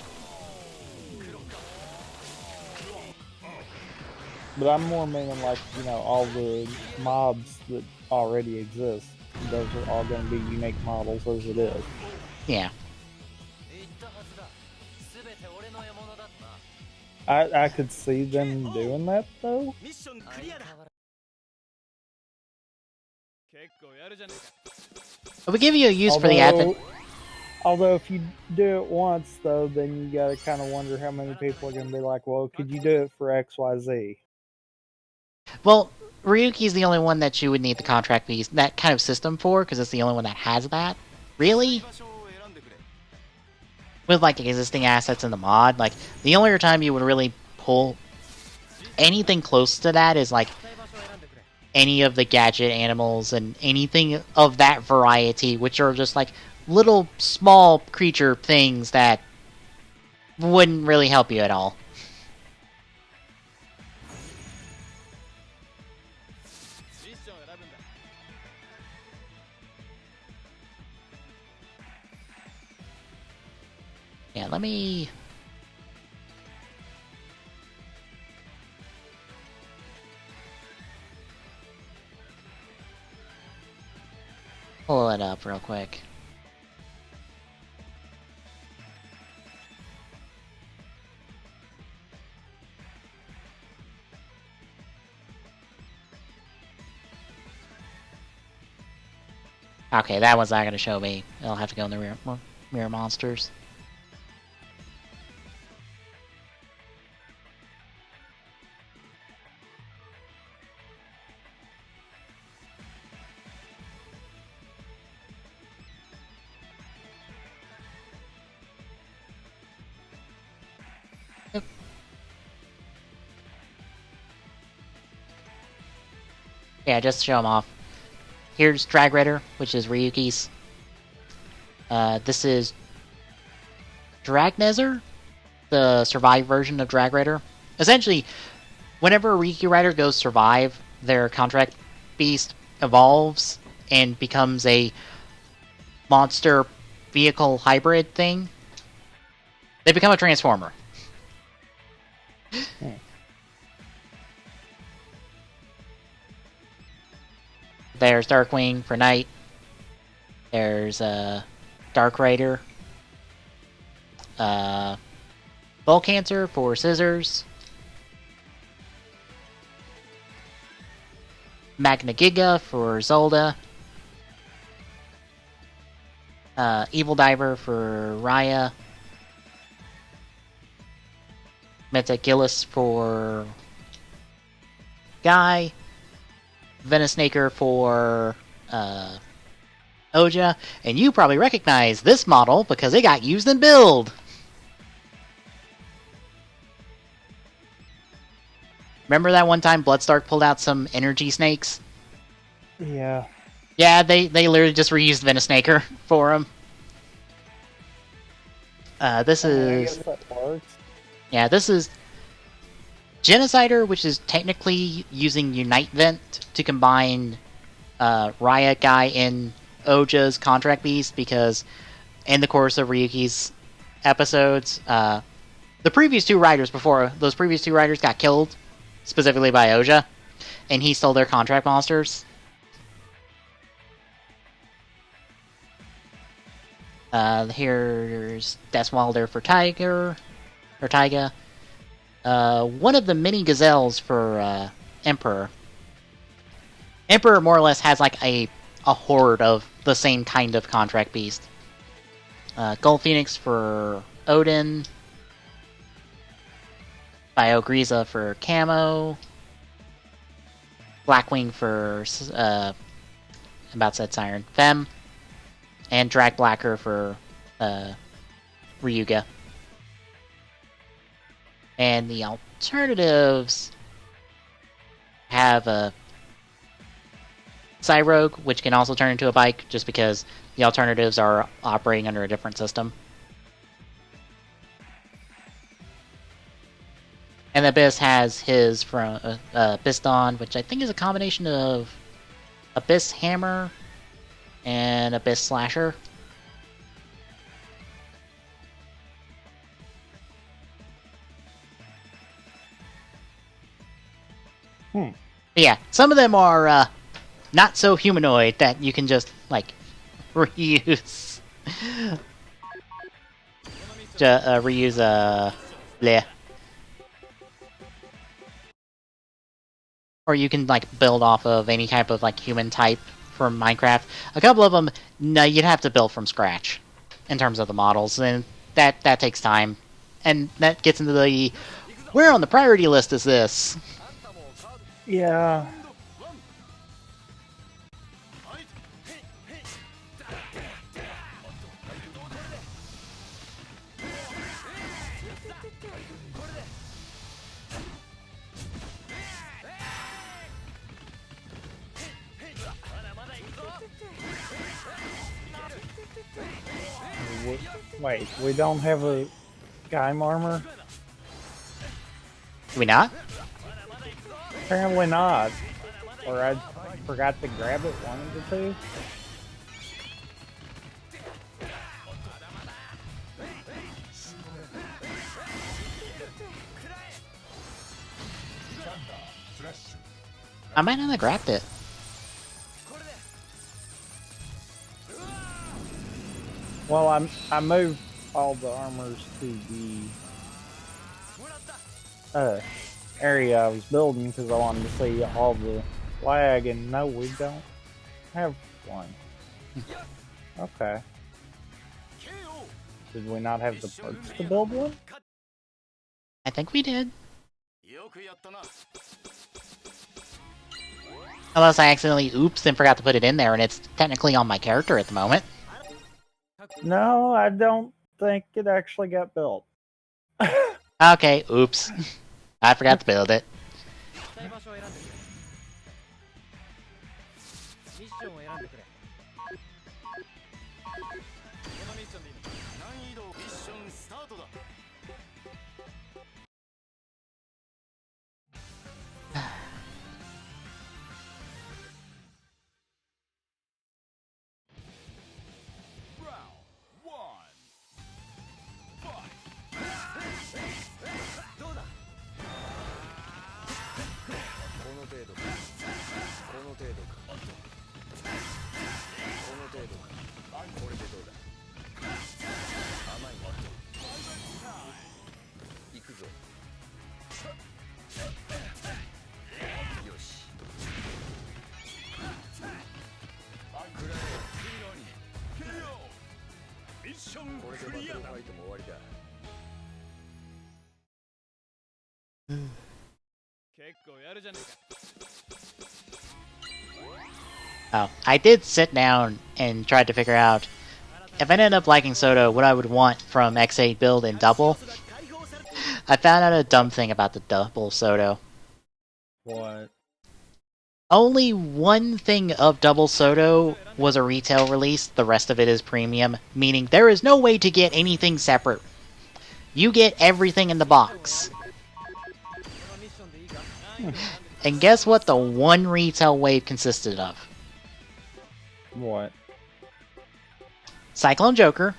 But I'm more meaning like, you know, all the mobs that already exist. Those are all going to be unique models as it is. Yeah. I could see them doing that though. But we give you a use for the advent. Although if you do it once though, then you gotta kind of wonder how many people are going to be like, well, could you do it for XYZ? Well, Ryuki's the only one that you would need the contract piece, that kind of system for, because it's the only one that has that. Really? With, like, existing assets in the mod, like, the only time you would really pull anything close to that is, like, any of the gadget animals and anything of that variety, which are just, like, little, small creature things that wouldn't really help you at all. Yeah, let me... pull it up real quick. Okay, that one's not going to show me. It'll have to go in the mirror monsters. Yep. Yeah, just to show them off. Here's Drag Raider, which is Ryuki's. This is Dragnezer, the Survive version of Drag Raider. Essentially, whenever a Ryuki Rider goes Survive, their contract beast evolves and becomes a monster vehicle hybrid thing. They become a Transformer. There's Darkwing for Night. There's Dark Rider. Volcancer for Scissors. Magna Giga for Zelda. Evil Diver for Raya. Metagillus for Guy. Venosnaker for Oja, and you probably recognize this model because it got used in Build. Remember that one time Bloodstark pulled out some energy snakes? Yeah. Yeah, they literally just reused Venosnaker for him. This is... I guess that works. Yeah, this is Genocider, which is technically using Unite Vent to combine Raya Guy and Oja's Contract Beast, because in the course of Ryuki's episodes, the previous two riders got killed, specifically by Oja, and he stole their contract monsters. Here's Deathwilder for Taiga. One of the mini gazelles for Emperor. Emperor more or less has like a horde of the same kind of contract beast. Gold Phoenix for Odin. Biogriza for Camo. Blackwing for, about said Siren, Fem. And Drag Blacker for Ryuga. And the alternatives have a Cyrogue, which can also turn into a bike, just because the alternatives are operating under a different system. And Abyss has his from Abyss Dawn, which I think is a combination of Abyss Hammer and Abyss Slasher. But yeah, some of them are not so humanoid that you can just, like, reuse. Bleh. Or you can, like, build off of any type of, like, human type from Minecraft. A couple of them, no, you'd have to build from scratch in terms of the models, and that takes time. And that gets into the, where on the priority list is this? Yeah. Wait, we don't have a Gaim armor? Do we not? Apparently not. Or I forgot to grab it, wanted to. I might not have grabbed it. Well, I moved all the armors to the area I was building because I wanted to see all the flag, and no, we don't have one. Okay. Did we not have the parts to build one? I think we did. Unless I accidentally oops and forgot to put it in there, and it's technically on my character at the moment. No, I don't think it actually got built. Okay, oops. I forgot to build it. Oh, I did sit down and tried to figure out if I ended up liking Soto, what I would want from X8 build in double. I found out a dumb thing about the double Soto. What? Only one thing of double Soto was a retail release, the rest of it is premium, meaning there is no way to get anything separate. You get everything in the box. And guess what the one retail wave consisted of? What? Cyclone Joker,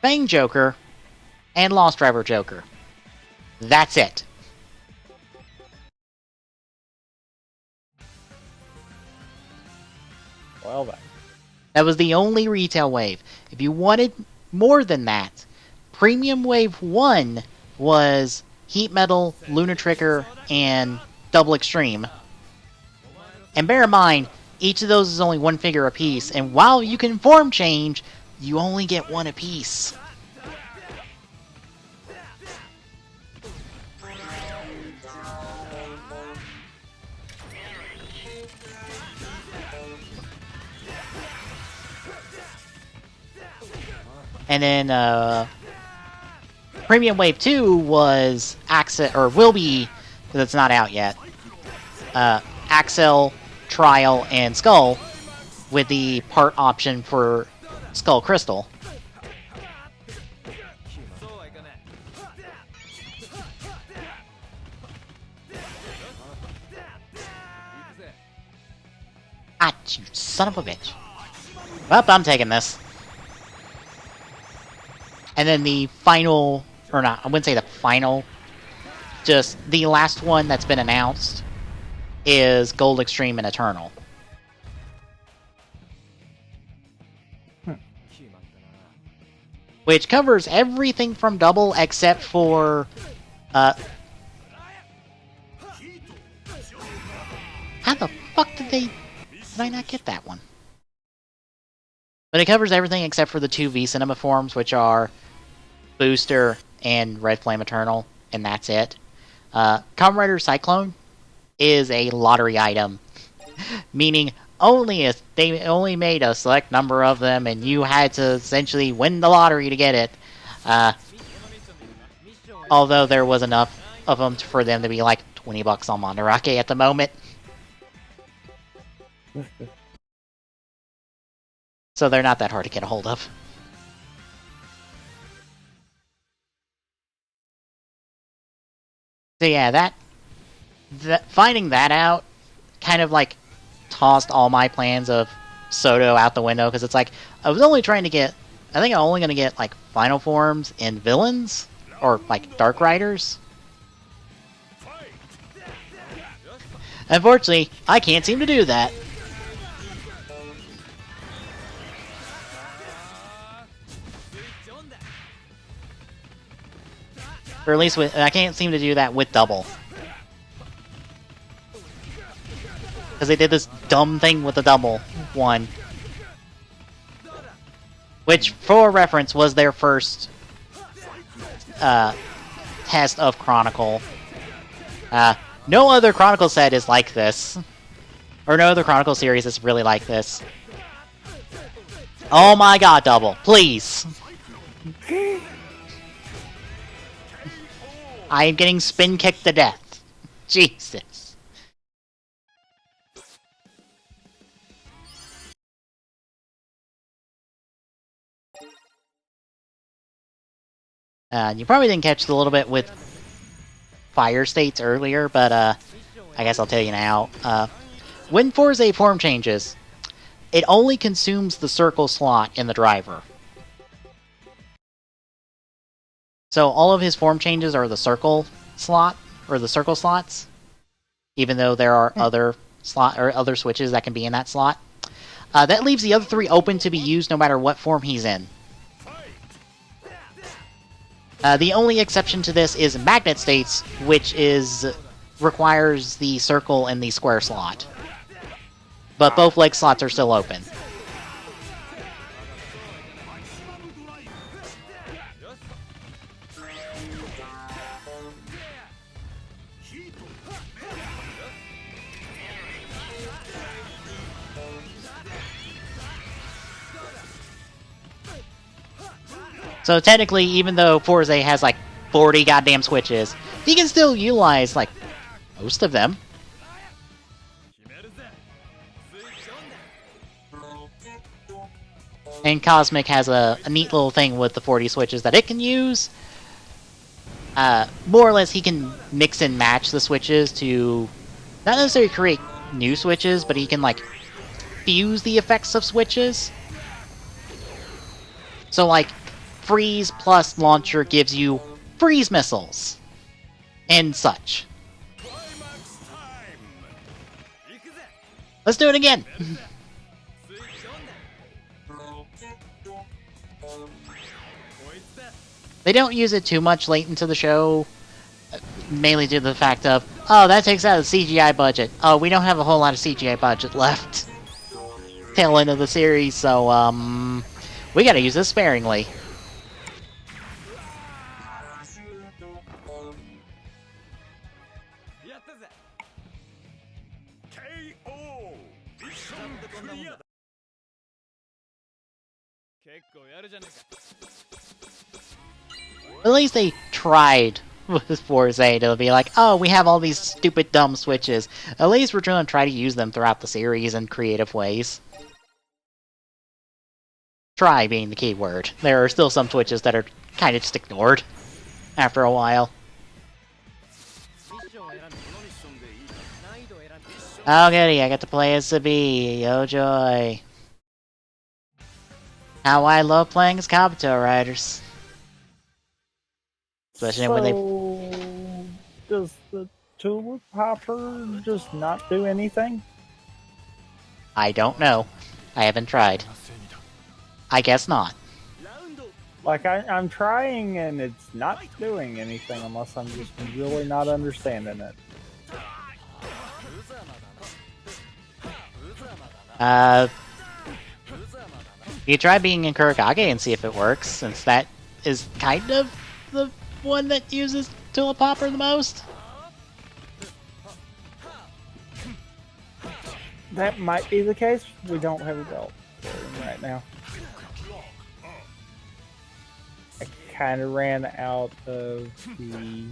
Fang Joker, and Lost Driver Joker. That's it. Well then. That was the only retail wave. If you wanted more than that, Premium Wave 1 was Heat Metal, Lunar Trigger, and Double Extreme. And bear in mind, each of those is only one figure apiece, and while you can form change, You only get one apiece. And then Premium Wave 2 was Axel, or will be, because it's not out yet. Axel, Trial, and Skull, with the part option for Skull Crystal. Ah, you son of a bitch. Well, I'm taking this. And then the final, or not, I wouldn't say the final, just the last one that's been announced is Gold Extreme and Eternal. Which covers everything from Double except for, how the fuck did I not get that one? But it covers everything except for the two V Cinema forms, which are Booster and Red Flame Eternal, and that's it. Kamen Rider Cyclone is a lottery item, meaning only if they only made a select number of them, and you had to essentially win the lottery to get it. Although there was enough of them for them to be like $20 on Mandarake at the moment. So they're not that hard to get a hold of. So yeah, that finding that out kind of like tossed all my plans of Soto out the window, because it's like I was only trying to get, I think I'm only going to get like final forms and villains or like Dark Riders. Unfortunately, I can't seem to do that. Or at least I can't seem to do that with Double. Because they did this dumb thing with the Double one. Which, for reference, was their first test of Chronicle. No other Chronicle set is like this. Or no other Chronicle series is really like this. Oh my god, Double. Please! I am getting spin kicked to death. Jesus. You probably didn't catch the little bit with Fire States earlier, but I guess I'll tell you now. When Forza form changes, it only consumes the circle slot in the driver. So all of his form changes are the circle slot, or the circle slots, even though there are other switches that can be in that slot. That leaves the other three open to be used no matter what form he's in. The only exception to this is Magnet States, which requires the circle and the square slot. But both leg slots are still open. So technically, even though Forza has like 40 goddamn switches, he can still utilize like most of them. And Cosmic has a neat little thing with the 40 switches that it can use. More or less, he can mix and match the switches to not necessarily create new switches, but he can like fuse the effects of switches. So like, Freeze plus Launcher gives you Freeze missiles and such. Let's do it again! They don't use it too much late into the show, mainly due to the fact of, oh, that takes out the CGI budget. Oh, we don't have a whole lot of CGI budget left. Tail end of the series, so, We gotta use this sparingly. At least they tried with Forza to be like, oh, we have all these stupid dumb switches. At least we're gonna try to use them throughout the series in creative ways. Try being the key word. There are still some switches that are kind of just ignored after a while. Oh goody, I get to play as Sabi. Oh joy. How I love playing as Kabuto riders. Especially when they... Does the tulip popper just not do anything? I don't know. I haven't tried. I guess not. Like, I'm trying and it's not doing anything unless I'm just really not understanding it. You try being in Kurokage and see if it works, since that is kind of the one that uses Tulip Popper the most. That might be the case. We don't have a belt for him right now. I kind of ran out of the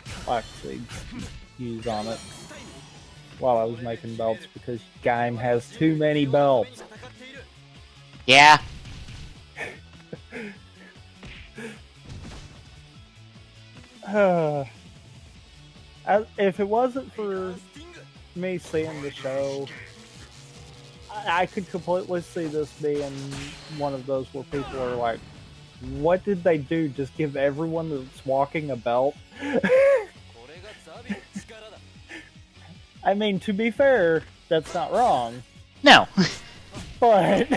flax seeds to use on it while I was making belts because Gaim has too many belts. Yeah. If it wasn't for me seeing the show, I could completely see this being one of those where people are like, what did they do? Just give everyone that's walking a belt? I mean, to be fair, that's not wrong. No. But...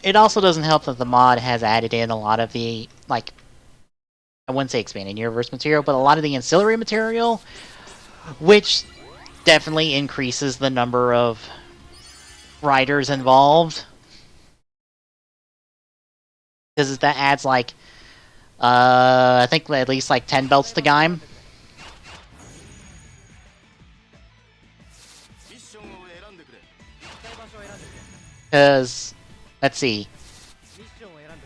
It also doesn't help that the mod has added in a lot of the, like, I wouldn't say expanded universe material, but a lot of the ancillary material, which definitely increases the number of riders involved. Because that adds, like, I think at least, like, 10 belts to Gaim. Because, let's see,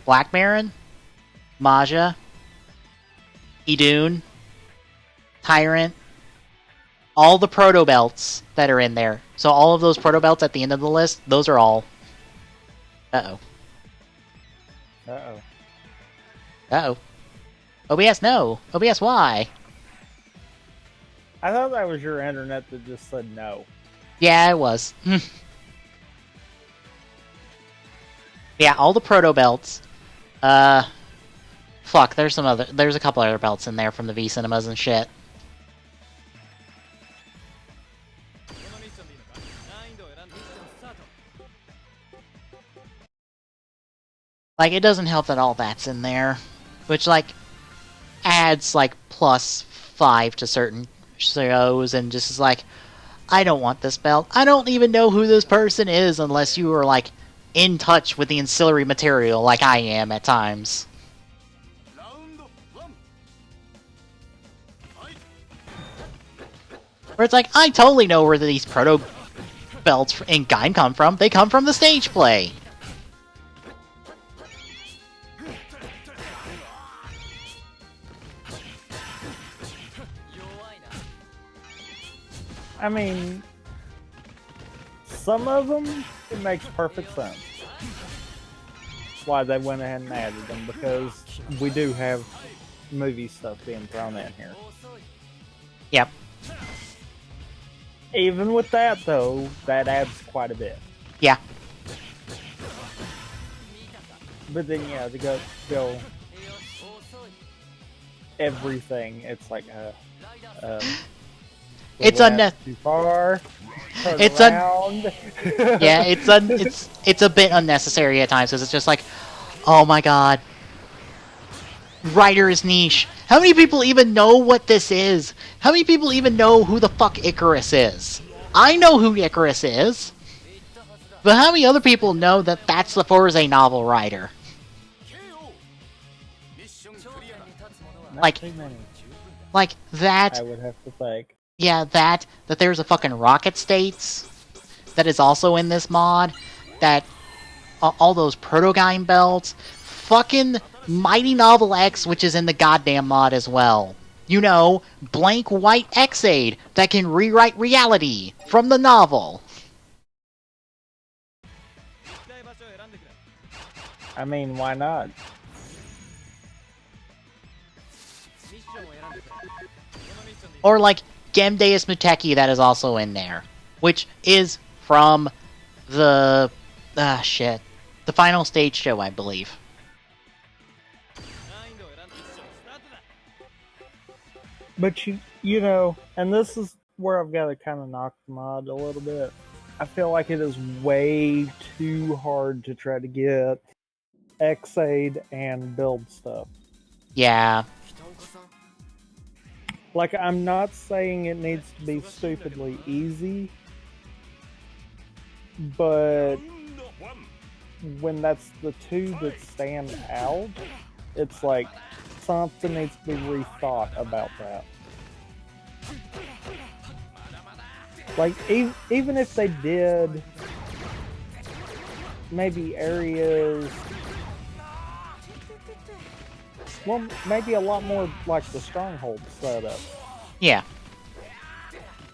Black Baron, Maja, Idun, Tyrant, all the proto belts that are in there. So all of those proto belts at the end of the list, those are all... Uh-oh. Uh-oh. Uh-oh. OBS, no. OBS, why? I thought that was your internet that just said no. Yeah, it was. Yeah, all the proto belts. Fuck, there's a couple other belts in there from the V Cinemas and shit. Like, it doesn't help that all that's in there, which, like, adds, like, +5 to certain shows, and just is like, I don't want this belt. I don't even know who this person is unless you are, like, in touch with the ancillary material like I am at times. Where it's like, I totally know where these proto belts in Gaim come from. They come from the stage play. I mean, some of them, it makes perfect sense why they went ahead and added them, because we do have movie stuff being thrown in here. Yep. Even with that, though, that adds quite a bit. Yeah. But then, yeah, to go everything, it's like, it's too far. It's yeah, it's a bit unnecessary at times because it's just like, oh my god, Rider is niche. How many people even know what this is? How many people even know who the fuck Icarus is? I know who Icarus is, but how many other people know that that's the Forza novel writer? Not Like- too many, Like that, I would have to think. yeah, that there's a fucking Rocket States that is also in this mod, that all those Proto-Gaim belts, fucking Mighty Novel X, which is in the goddamn mod as well. You know, blank white X-Aid that can rewrite reality from the novel. I mean, why not? Or like Gemdeus Muteki that is also in there, which is from the the final stage show, I believe. But you know, and this is where I've got to kind of knock the mod a little bit. I feel like it is way too hard to try to get X-Aid and build stuff. Yeah, Like, I'm not saying it needs to be stupidly easy, but when that's the two that stand out, it's like something needs to be rethought about that. Like, even if they did maybe areas, well, maybe a lot more like the Stronghold setup, yeah,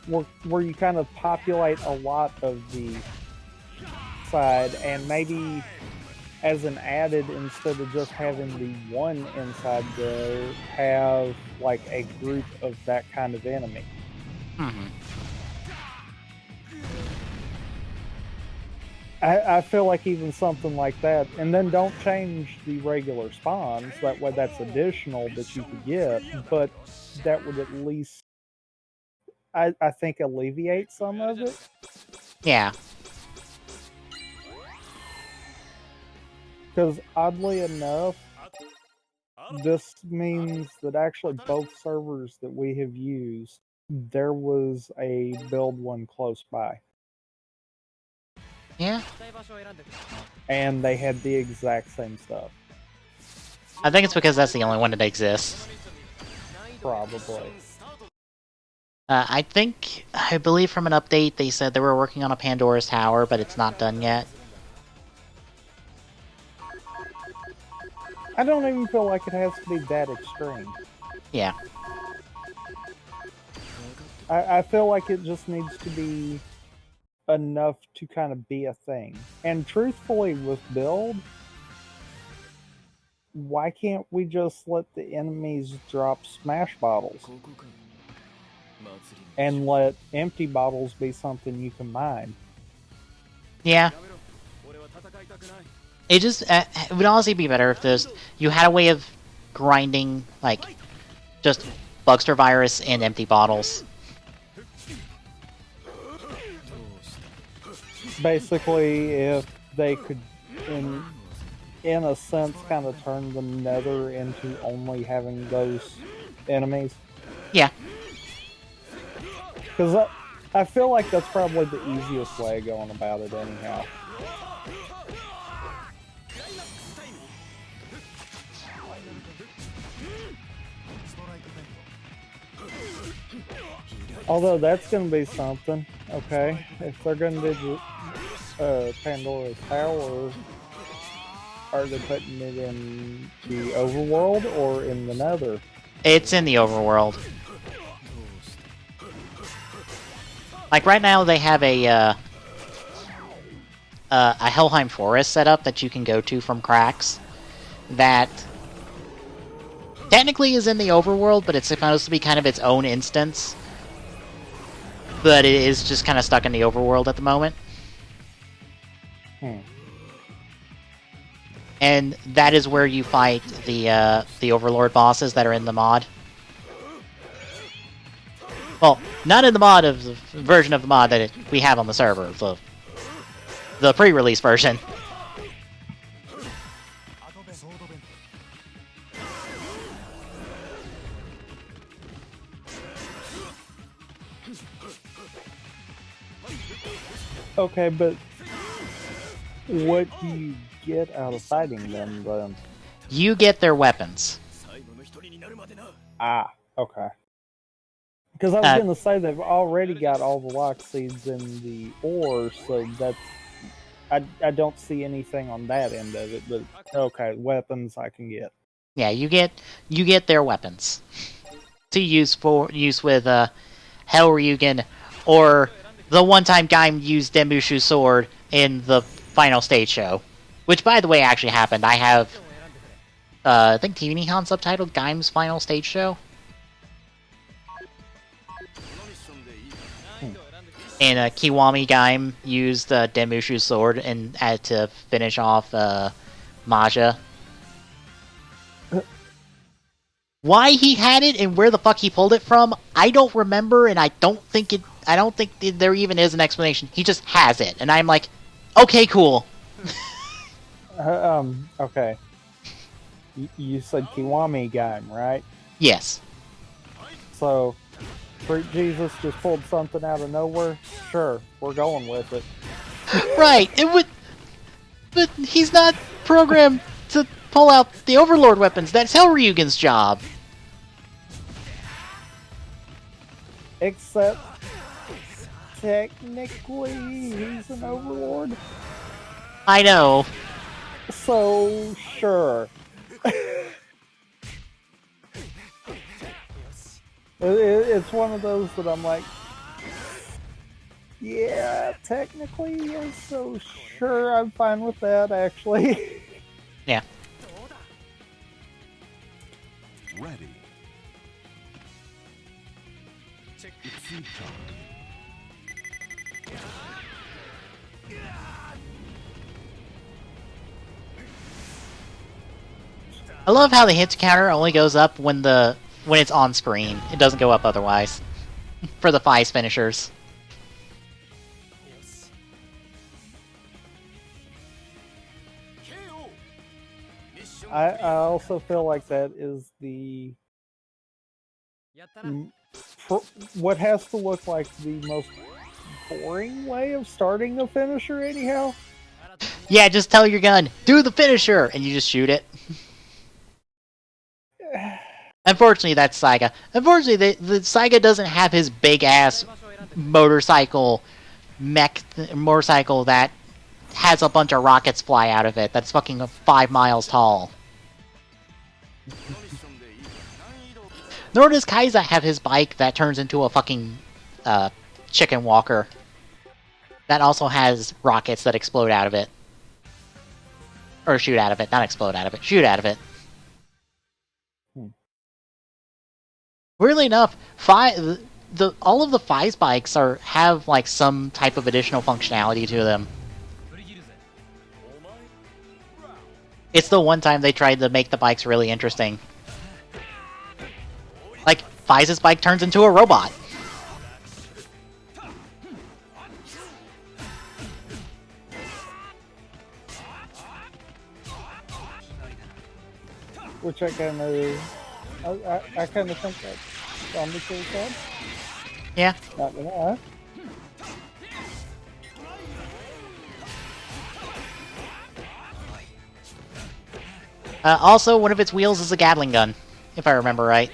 where you kind of populate a lot of the side, and maybe as an added, instead of just having the one inside there, have like a group of that kind of enemy. hmm I feel like even something like that, and then don't change the regular spawns. That way, that's additional that you could get, but that would at least, I think, alleviate some of it. yeah. Because oddly enough, this means that actually both servers that we have used, there was a build one close by. Yeah, And they had the exact same stuff. I think it's because that's the only one that exists. Probably. I believe from an update they said they were working on a Pandora's Tower, but it's not done yet. I don't even feel like it has to be that extreme. Yeah, I feel like it just needs to be enough to kind of be a thing. And truthfully, with build, why can't we just let the enemies drop smash bottles and let empty bottles be something you can mine? yeah. It just it would honestly be better if you had a way of grinding like just Bugster virus and empty bottles. Basically, if they could, in a sense, kind of turn the Nether into only having those enemies. Yeah, Because I feel like that's probably the easiest way of going about it anyhow. Although that's going to be something, okay? If they're going to do Pandora's Tower, are they putting it in the overworld or in the Nether? it's in the overworld. Like right now, they have a Helheim forest set up that you can go to from cracks. That technically is in the overworld, but it's supposed to be kind of its own instance. But it is just kind of stuck in the overworld at the moment. And that is where you fight the Overlord bosses that are in the mod. Well, not in the mod of the version of the mod that we have on the server, the pre-release version. Okay, but what do you get out of fighting them then? You get their weapons. Ah, okay. Because I was gonna say they've already got all the lock seeds in the ore, so that's I don't see anything on that end of it. But okay, weapons I can get. Yeah, you get their weapons to use with Hellryugen, or the one-time Gaim used Demushu's sword in the final stage show, which by the way actually happened. I have I think TV Nihon subtitled Gaim's final stage show. And Kiwami Gaim used Demushu's sword and had to finish off Maja. Why he had it and where the fuck he pulled it from, I don't remember, and I don't think there even is an explanation. He just has it, and I'm like, okay, cool. Okay. You said Kiwami Gaim, right? Yes. So, Fruit Jesus just pulled something out of nowhere? Sure, we're going with it. Right, but he's not programmed to pull out the Overlord weapons. That's Hellryugen's job. Except, technically, he's an Overlord. I know. So, sure. It's one of those that I'm like, yeah, technically, yes, so sure, I'm fine with that, actually. Yeah. Ready. I love how the hits counter only goes up when it's on screen. It doesn't go up otherwise. For the Fi's finishers. I also feel like that is the what has to look like the most boring way of starting a finisher anyhow. Yeah, just tell your gun, do the finisher, and you just shoot it. Unfortunately, that's Saiga. Unfortunately, the Saiga doesn't have his big-ass motorcycle that has a bunch of rockets fly out of it. That's fucking 5 miles tall. Nor does Kaiza have his bike that turns into a fucking chicken walker. That also has rockets that explode out of it. Or shoot out of it. Not explode out of it. Shoot out of it. Weirdly enough, all of the Fi's bikes have like some type of additional functionality to them. It's the one time they tried to make the bikes really interesting. Like, Fi's bike turns into a robot. Which I kind of think that's on the cool side. Yeah. Not gonna lie. Also, one of its wheels is a Gatling gun, if I remember right.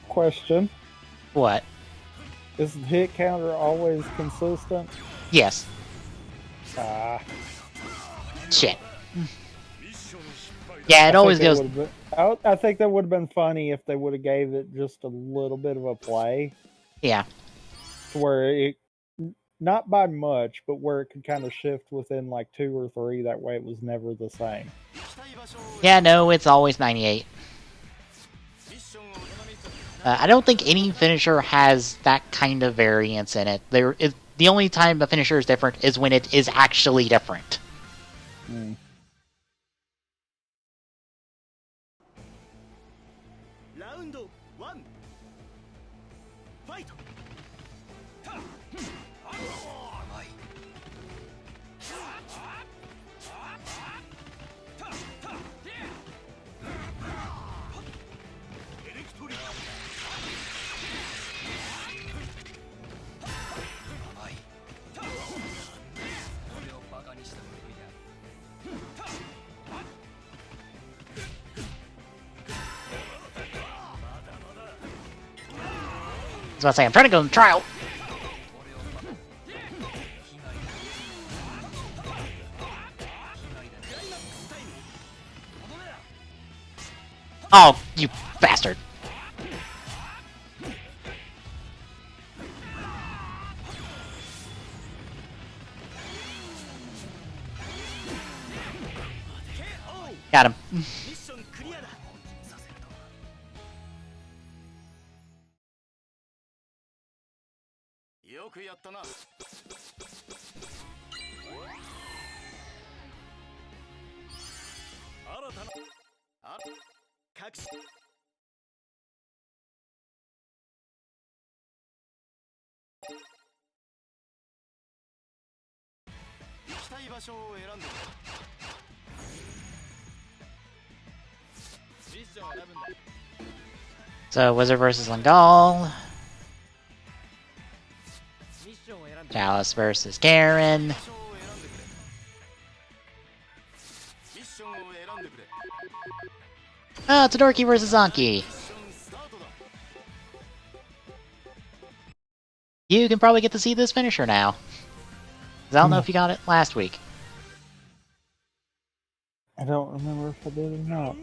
Question. What? Is the hit counter always consistent? Yes. Shit. Yeah, it always goes... I think that would have been funny if they would have gave it just a little bit of a play. Yeah. To where it, not by much, but where it could kind of shift within like 2 or 3. That way it was never the same. Yeah, no, it's always 98. I don't think any finisher has that kind of variance in it. The only time a finisher is different is when it is actually different. Hmm. Round 1 Fight! 俺をバカにしたふりだ。 I was about to say, I'm trying to go on trial. Oh, you bastard. Got him. ミッションクリアだ。よくやったな。新たな隠し行きたい場所を選んでくれ。ミッションを選ぶんだ。 So, Wizard versus Langal. Chalice versus Garen. ミッションを選んでくれ。 Oh, Todoroki versus Anki. You can probably get to see this finisher now. 'Cause I don't know if you got it last week. I don't remember if I did or not.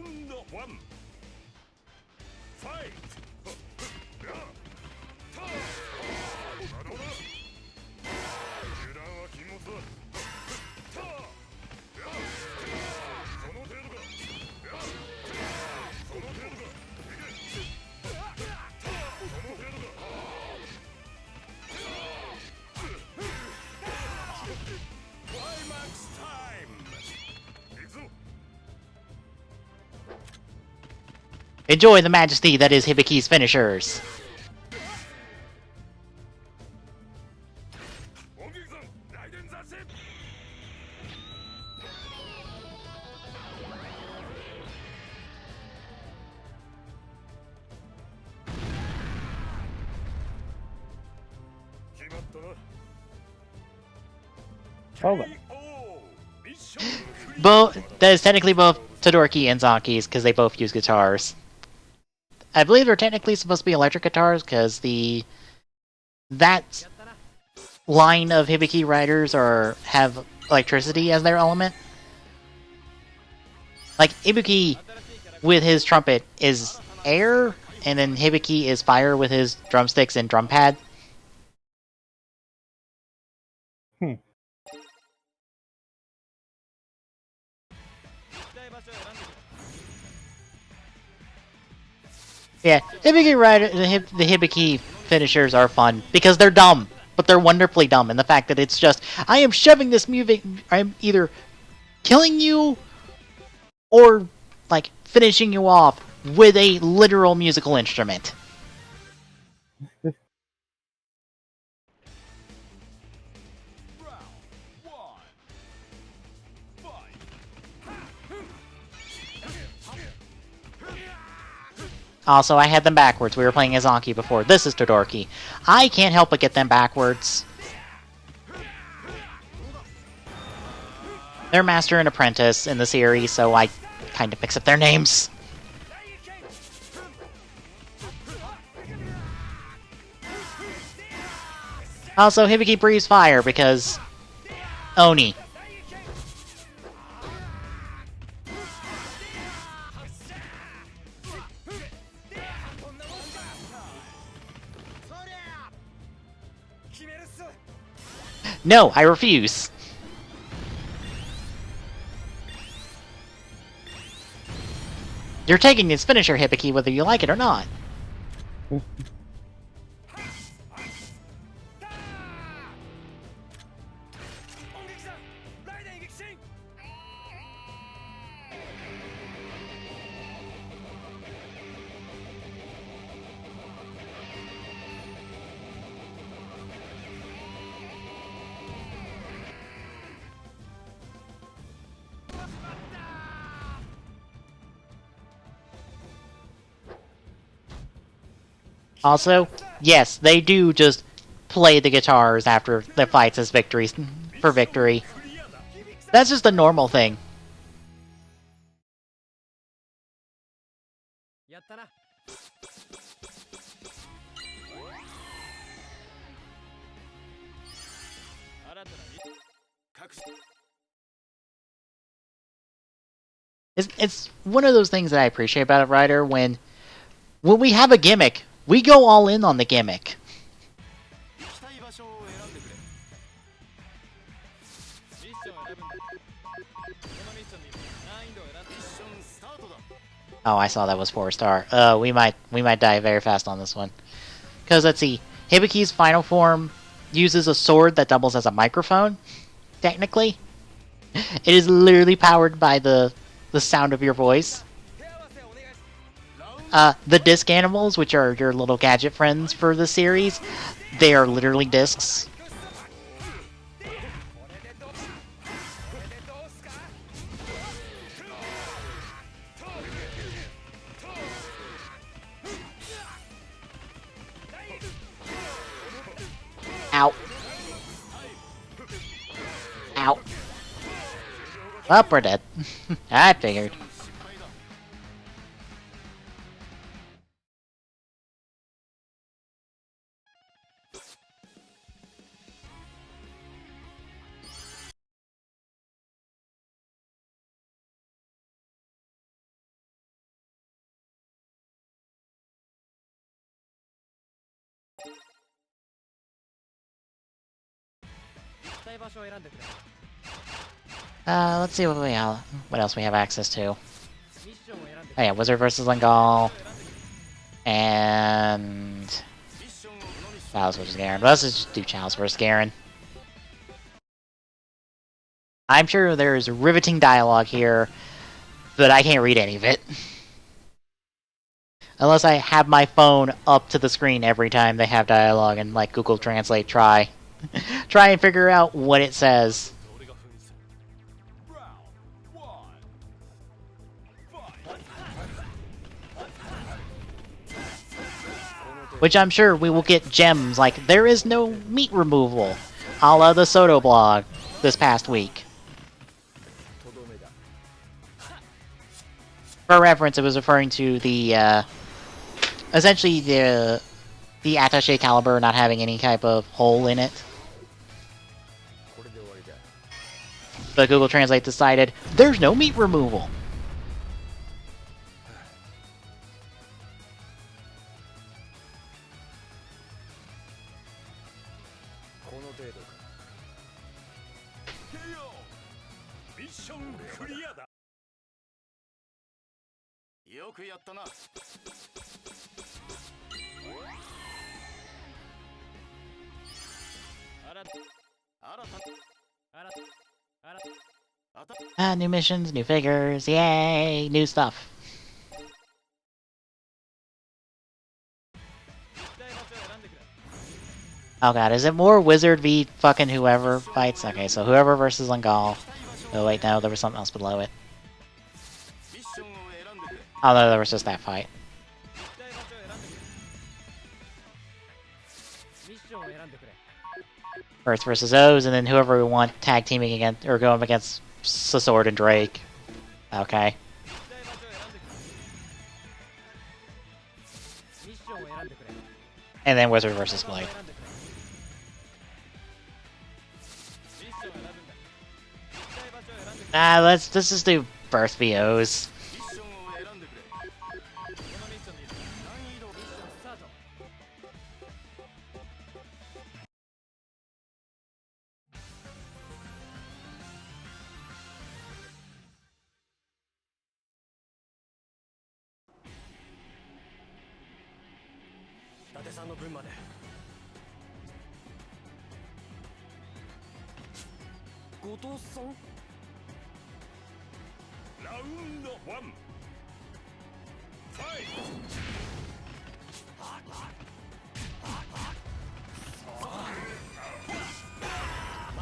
Enjoy the majesty that is Hibiki's finishers. Oh, that is technically both Todoroki and Zanki's because they both use guitars. I believe they're technically supposed to be electric guitars because that line of Hibiki riders have electricity as their element. Like Ibuki with his trumpet is air, and then Hibiki is fire with his drumsticks and drum pad. Yeah, Hibiki the Hibiki finishers are fun because they're dumb, but they're wonderfully dumb in the fact that it's just, I am shoving this music, I'm either killing you or, like, finishing you off with a literal musical instrument. Also, I had them backwards. We were playing as Anki before. This is Todoroki. I can't help but get them backwards. They're Master and Apprentice in the series, so I kind of mix up their names. Also, Hibiki breathes fire because Oni. No, I refuse. You're taking this finisher, Hibiki, whether you like it or not. Also, yes, they do just play the guitars after the fights as victories for victory. That's just a normal thing. It's one of those things that I appreciate about a writer when we have a gimmick, we go all in on the gimmick. Oh, I saw that was 4-star. We might die very fast on this one. Because let's see, Hibiki's final form uses a sword that doubles as a microphone. Technically, it is literally powered by the sound of your voice. The disc animals, which are your little gadget friends for the series, they are literally discs. Ow. Ow. Well, we're dead. I figured. Let's see what else we have access to. Oh yeah, Wizard vs. Lingal. And Chalice vs. Garen. Let's just do Chalice vs. Garen. I'm sure there's riveting dialogue here, but I can't read any of it. Unless I have my phone up to the screen every time they have dialogue and like Google Translate try and figure out what it says. Which I'm sure we will get gems like there is no meat removal, a la the Soto blog this past week. For reference, it was referring to the essentially the attaché caliber not having any type of hole in it. But Google Translate decided there's no meat removal. New missions, new figures, yay, new stuff. Oh god, is it more Wizard v fucking whoever fights? Okay, so whoever versus Lingal. Oh wait, no, there was something else below it. Oh no, there was just that fight. Earth versus O's, and then whoever we want tag teaming against, or going against Sword and Drake. Okay. And then Wizard versus Blade. Let's just do Birth VOs. さんの分まで。後藤さん。ラウンド1ファイト。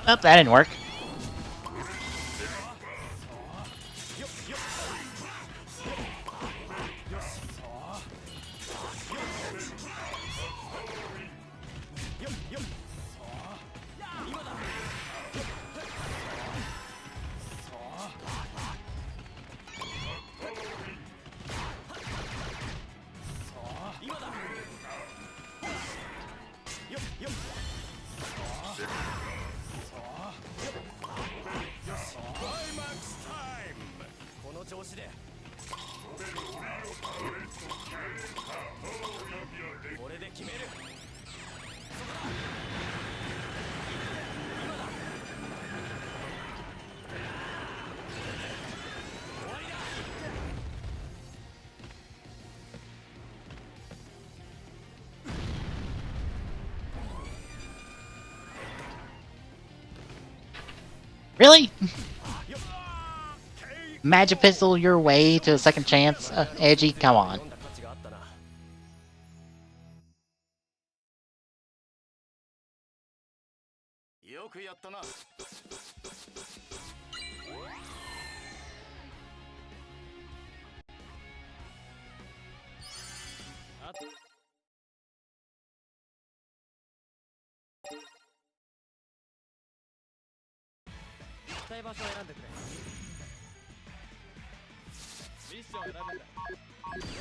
Oh, that didn't work. Climax time. この調子で。これで決める。Really? Magic Pistol your way to a second chance? Edgy, come on. 価値があったな。よくやったな。行きたい場所を選んでくれ。ミッションを選ぶんだ。こ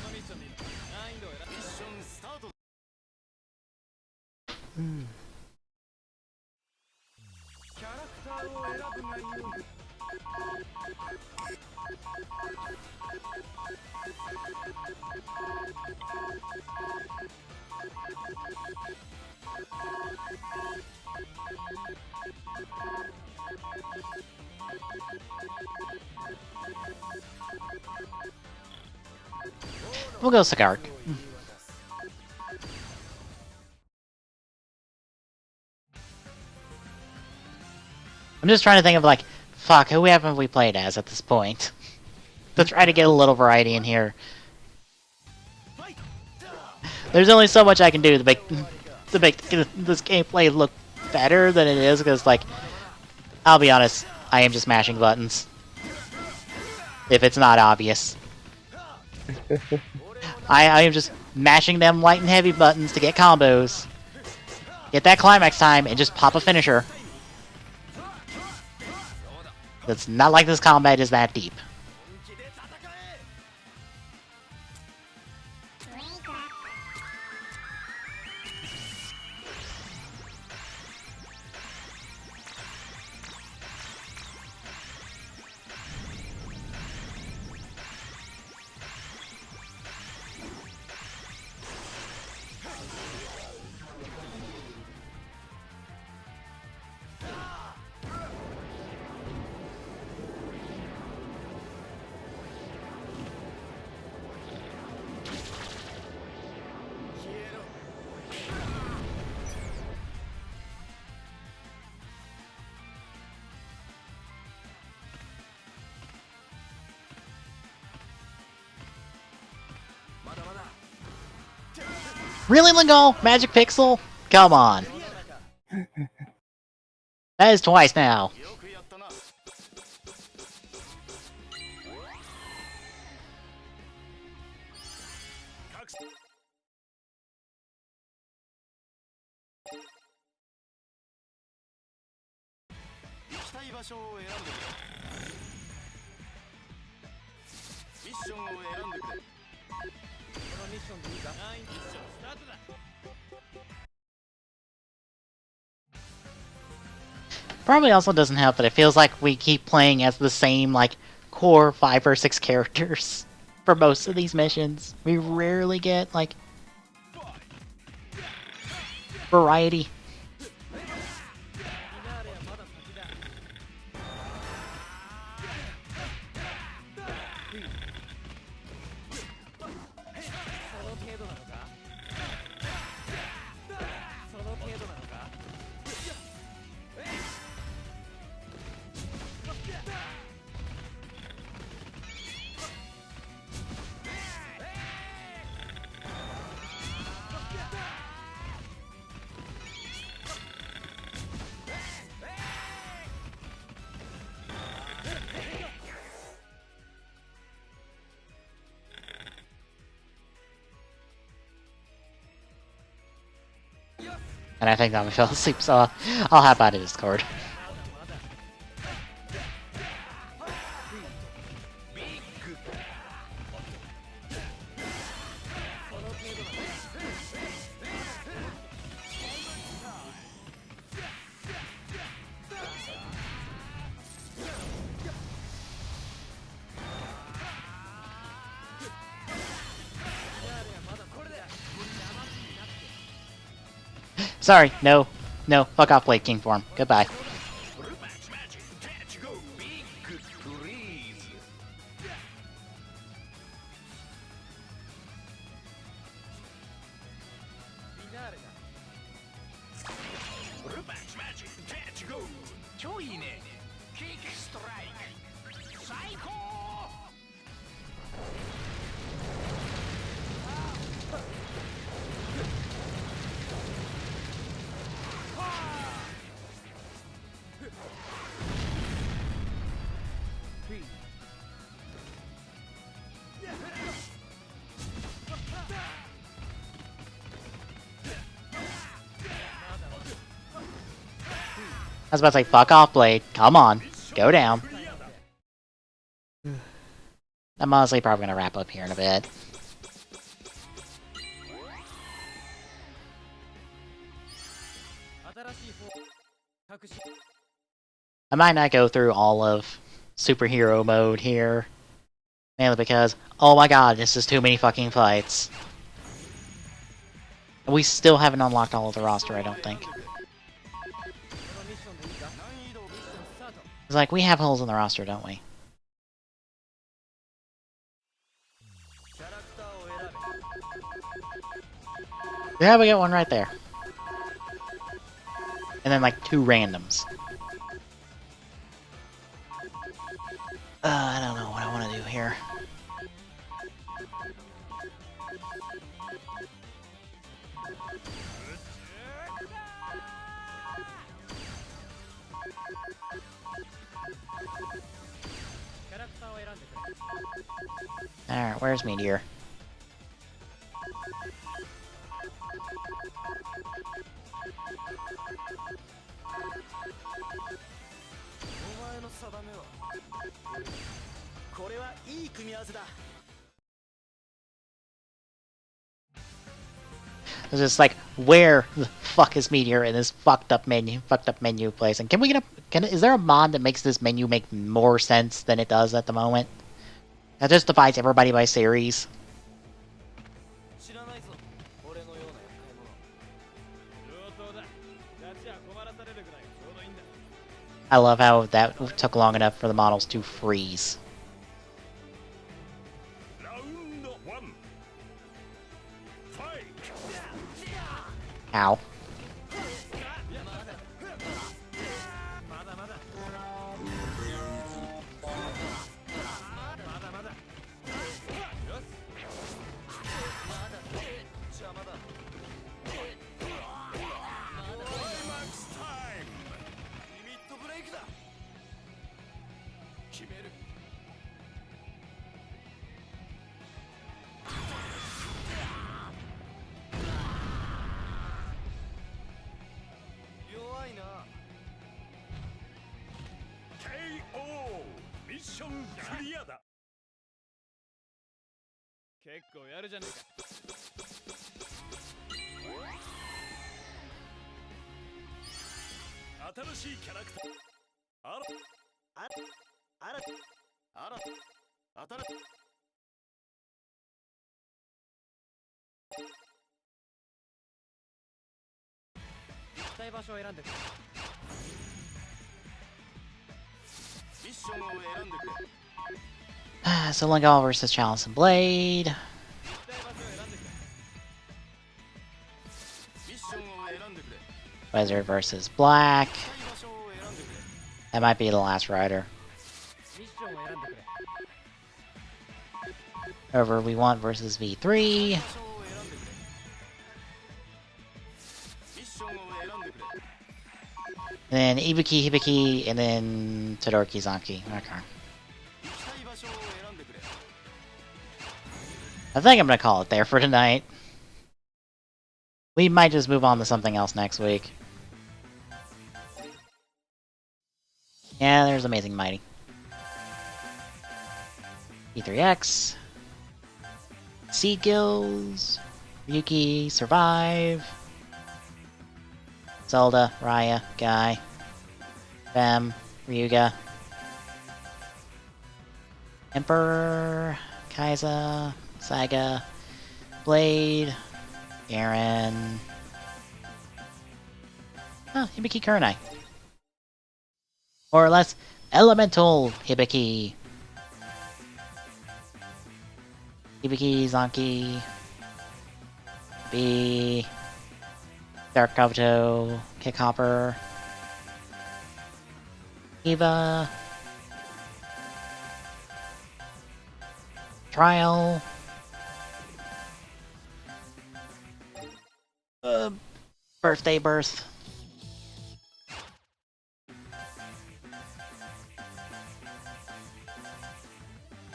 のミッションでいいのか。難易度を選ぶ。ミッションスタート。キャラクターを選ぶがいいよ。We'll go Sigark. I'm just trying to think of like, fuck, who haven't we played as at this point? To try to get a little variety in here. There's only so much I can do to make this gameplay look better than it is, because like, I'll be honest, I am just mashing buttons. If it's not obvious. I am just mashing them light and heavy buttons to get combos. Get that climax time and just pop a finisher. It's not like this combat is that deep. Really, Lingo? Magic Pixel? Come on. That is twice now. Probably also doesn't help that it feels like we keep playing as the same, like, core 5 or 6 characters for most of these missions. We rarely get, like, variety. And I think I'm gonna fall asleep, so I'll hop out of Discord. Sorry, no, fuck off, Blade King form. Goodbye. Match magic, catch go. Big freeze. Match magic, catch go. 超いいね。キックストライク。最高。I was about to say, fuck off, Blade. Come on, go down. I'm honestly probably gonna wrap up here in a bit. I might not go through all of superhero mode here. Mainly because, oh my god, this is too many fucking fights. We still haven't unlocked all of the roster, I don't think. It's like, we have holes in the roster, don't we? Yeah, we got one right there. And then like 2 randoms. I don't know what I want to do here. Alright, where's Meteor? It's just like, where the fuck is Meteor in this fucked up menu place? And can we get is there a mod that makes this menu make more sense than it does at the moment? That just divides everybody by series. I love how that took long enough for the models to freeze. Round 1. Fight. Ow. Climax time. リミットブレイクだ。決める。弱いな。KO。ミッションクリアだ。結構やるじゃねえか。新しいキャラクター。行きたい場所を選んでくれ。ミッションを選んでくれ。So Lingal versus Chalice and Blade. 行きたい場所を選んでくれ。ミッションを選んでくれ。 Wizard versus Black. 行きたい場所を選んでくれ。 That might be the last rider. ミッションを選んでくれ。 Over we want versus V3. 場所を選んでくれ。ミッションを選んでくれ。 Then Ibuki, Hibiki, and then Todoroki Zanki. Okay. 行きたい場所を選んでくれ。 I think I'm gonna call it there for tonight. We might just move on to something else next week. Yeah, there's Amazing Mighty. E3X. Sea Gills. Ryuki, Survive. Zelda, Raya, Guy. Bem, Ryuga. Emperor, Kaiza, Saga, Blade, Garen. Oh, Hibiki Kurenai. Or less, Elemental Hibiki. Hibiki, Zanki, B, Dark Kabuto, Kickhopper, Eva, Trial, Birthday Birth,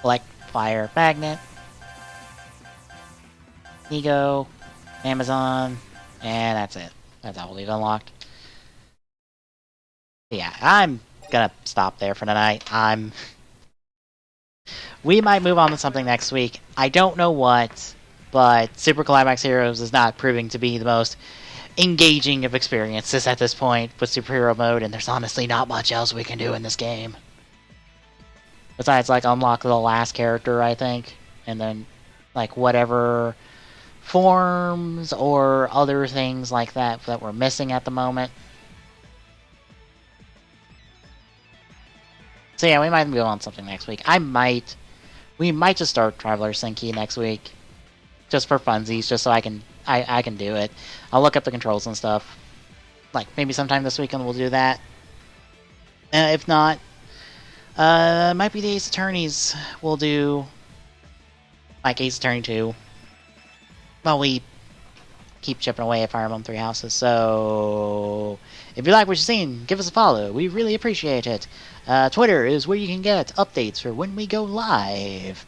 Black Fire Magnet, Ego, Amazon, and that's it. That's all we've unlocked. Yeah, I'm gonna stop there for tonight. We might move on to something next week. I don't know what, but Super Climax Heroes is not proving to be the most engaging of experiences at this point with superhero mode, and there's honestly not much else we can do in this game. Besides, like, unlock the last character, I think, and then, like, whatever forms or other things like that that we're missing at the moment. So yeah, we might move on to something next week. We might just start Traveler Senki next week, just for funsies, just so I can do it. I'll look up the controls and stuff. Like maybe sometime this weekend we'll do that. If not, might be the Ace Attorneys. We'll do like Ace Attorney 2. Well, we keep chipping away at Fire Emblem Three Houses, so if you like what you're seeing, give us a follow. We really appreciate it. Twitter is where you can get updates for when we go live.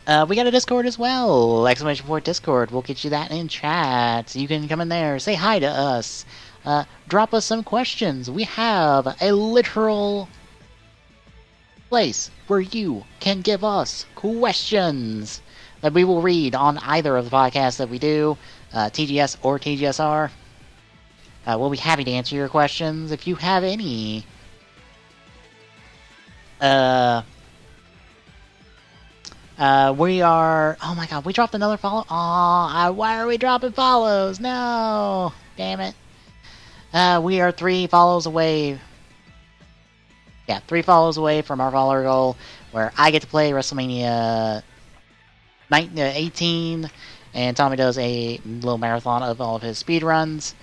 We got a Discord as well! Exclamation point Discord. We'll get you that in chat. You can come in there, say hi to us, drop us some questions. We have a literal place where you can give us questions that we will read on either of the podcasts that we do, TGS or TGSR. We'll be happy to answer your questions if you have any. We are... Oh my god, we dropped another follow? Aw, why are we dropping follows? No! Damn it. We are 3 follows away. Yeah, 3 follows away from our follower goal, where I get to play WrestleMania 18, and Tommy does a little marathon of all of his speed runs.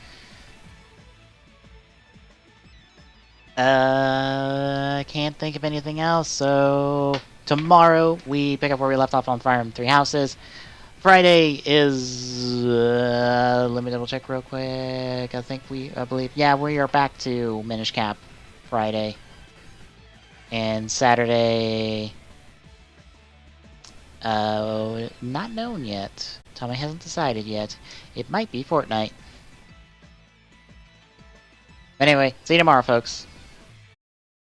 I can't think of anything else, so tomorrow we pick up where we left off on Fire Emblem Three Houses. Friday is let me double check real quick. I believe yeah, we are back to Minish Cap Friday. And Saturday, not known yet. Tommy hasn't decided yet. It might be Fortnite. Anyway, see you tomorrow, folks.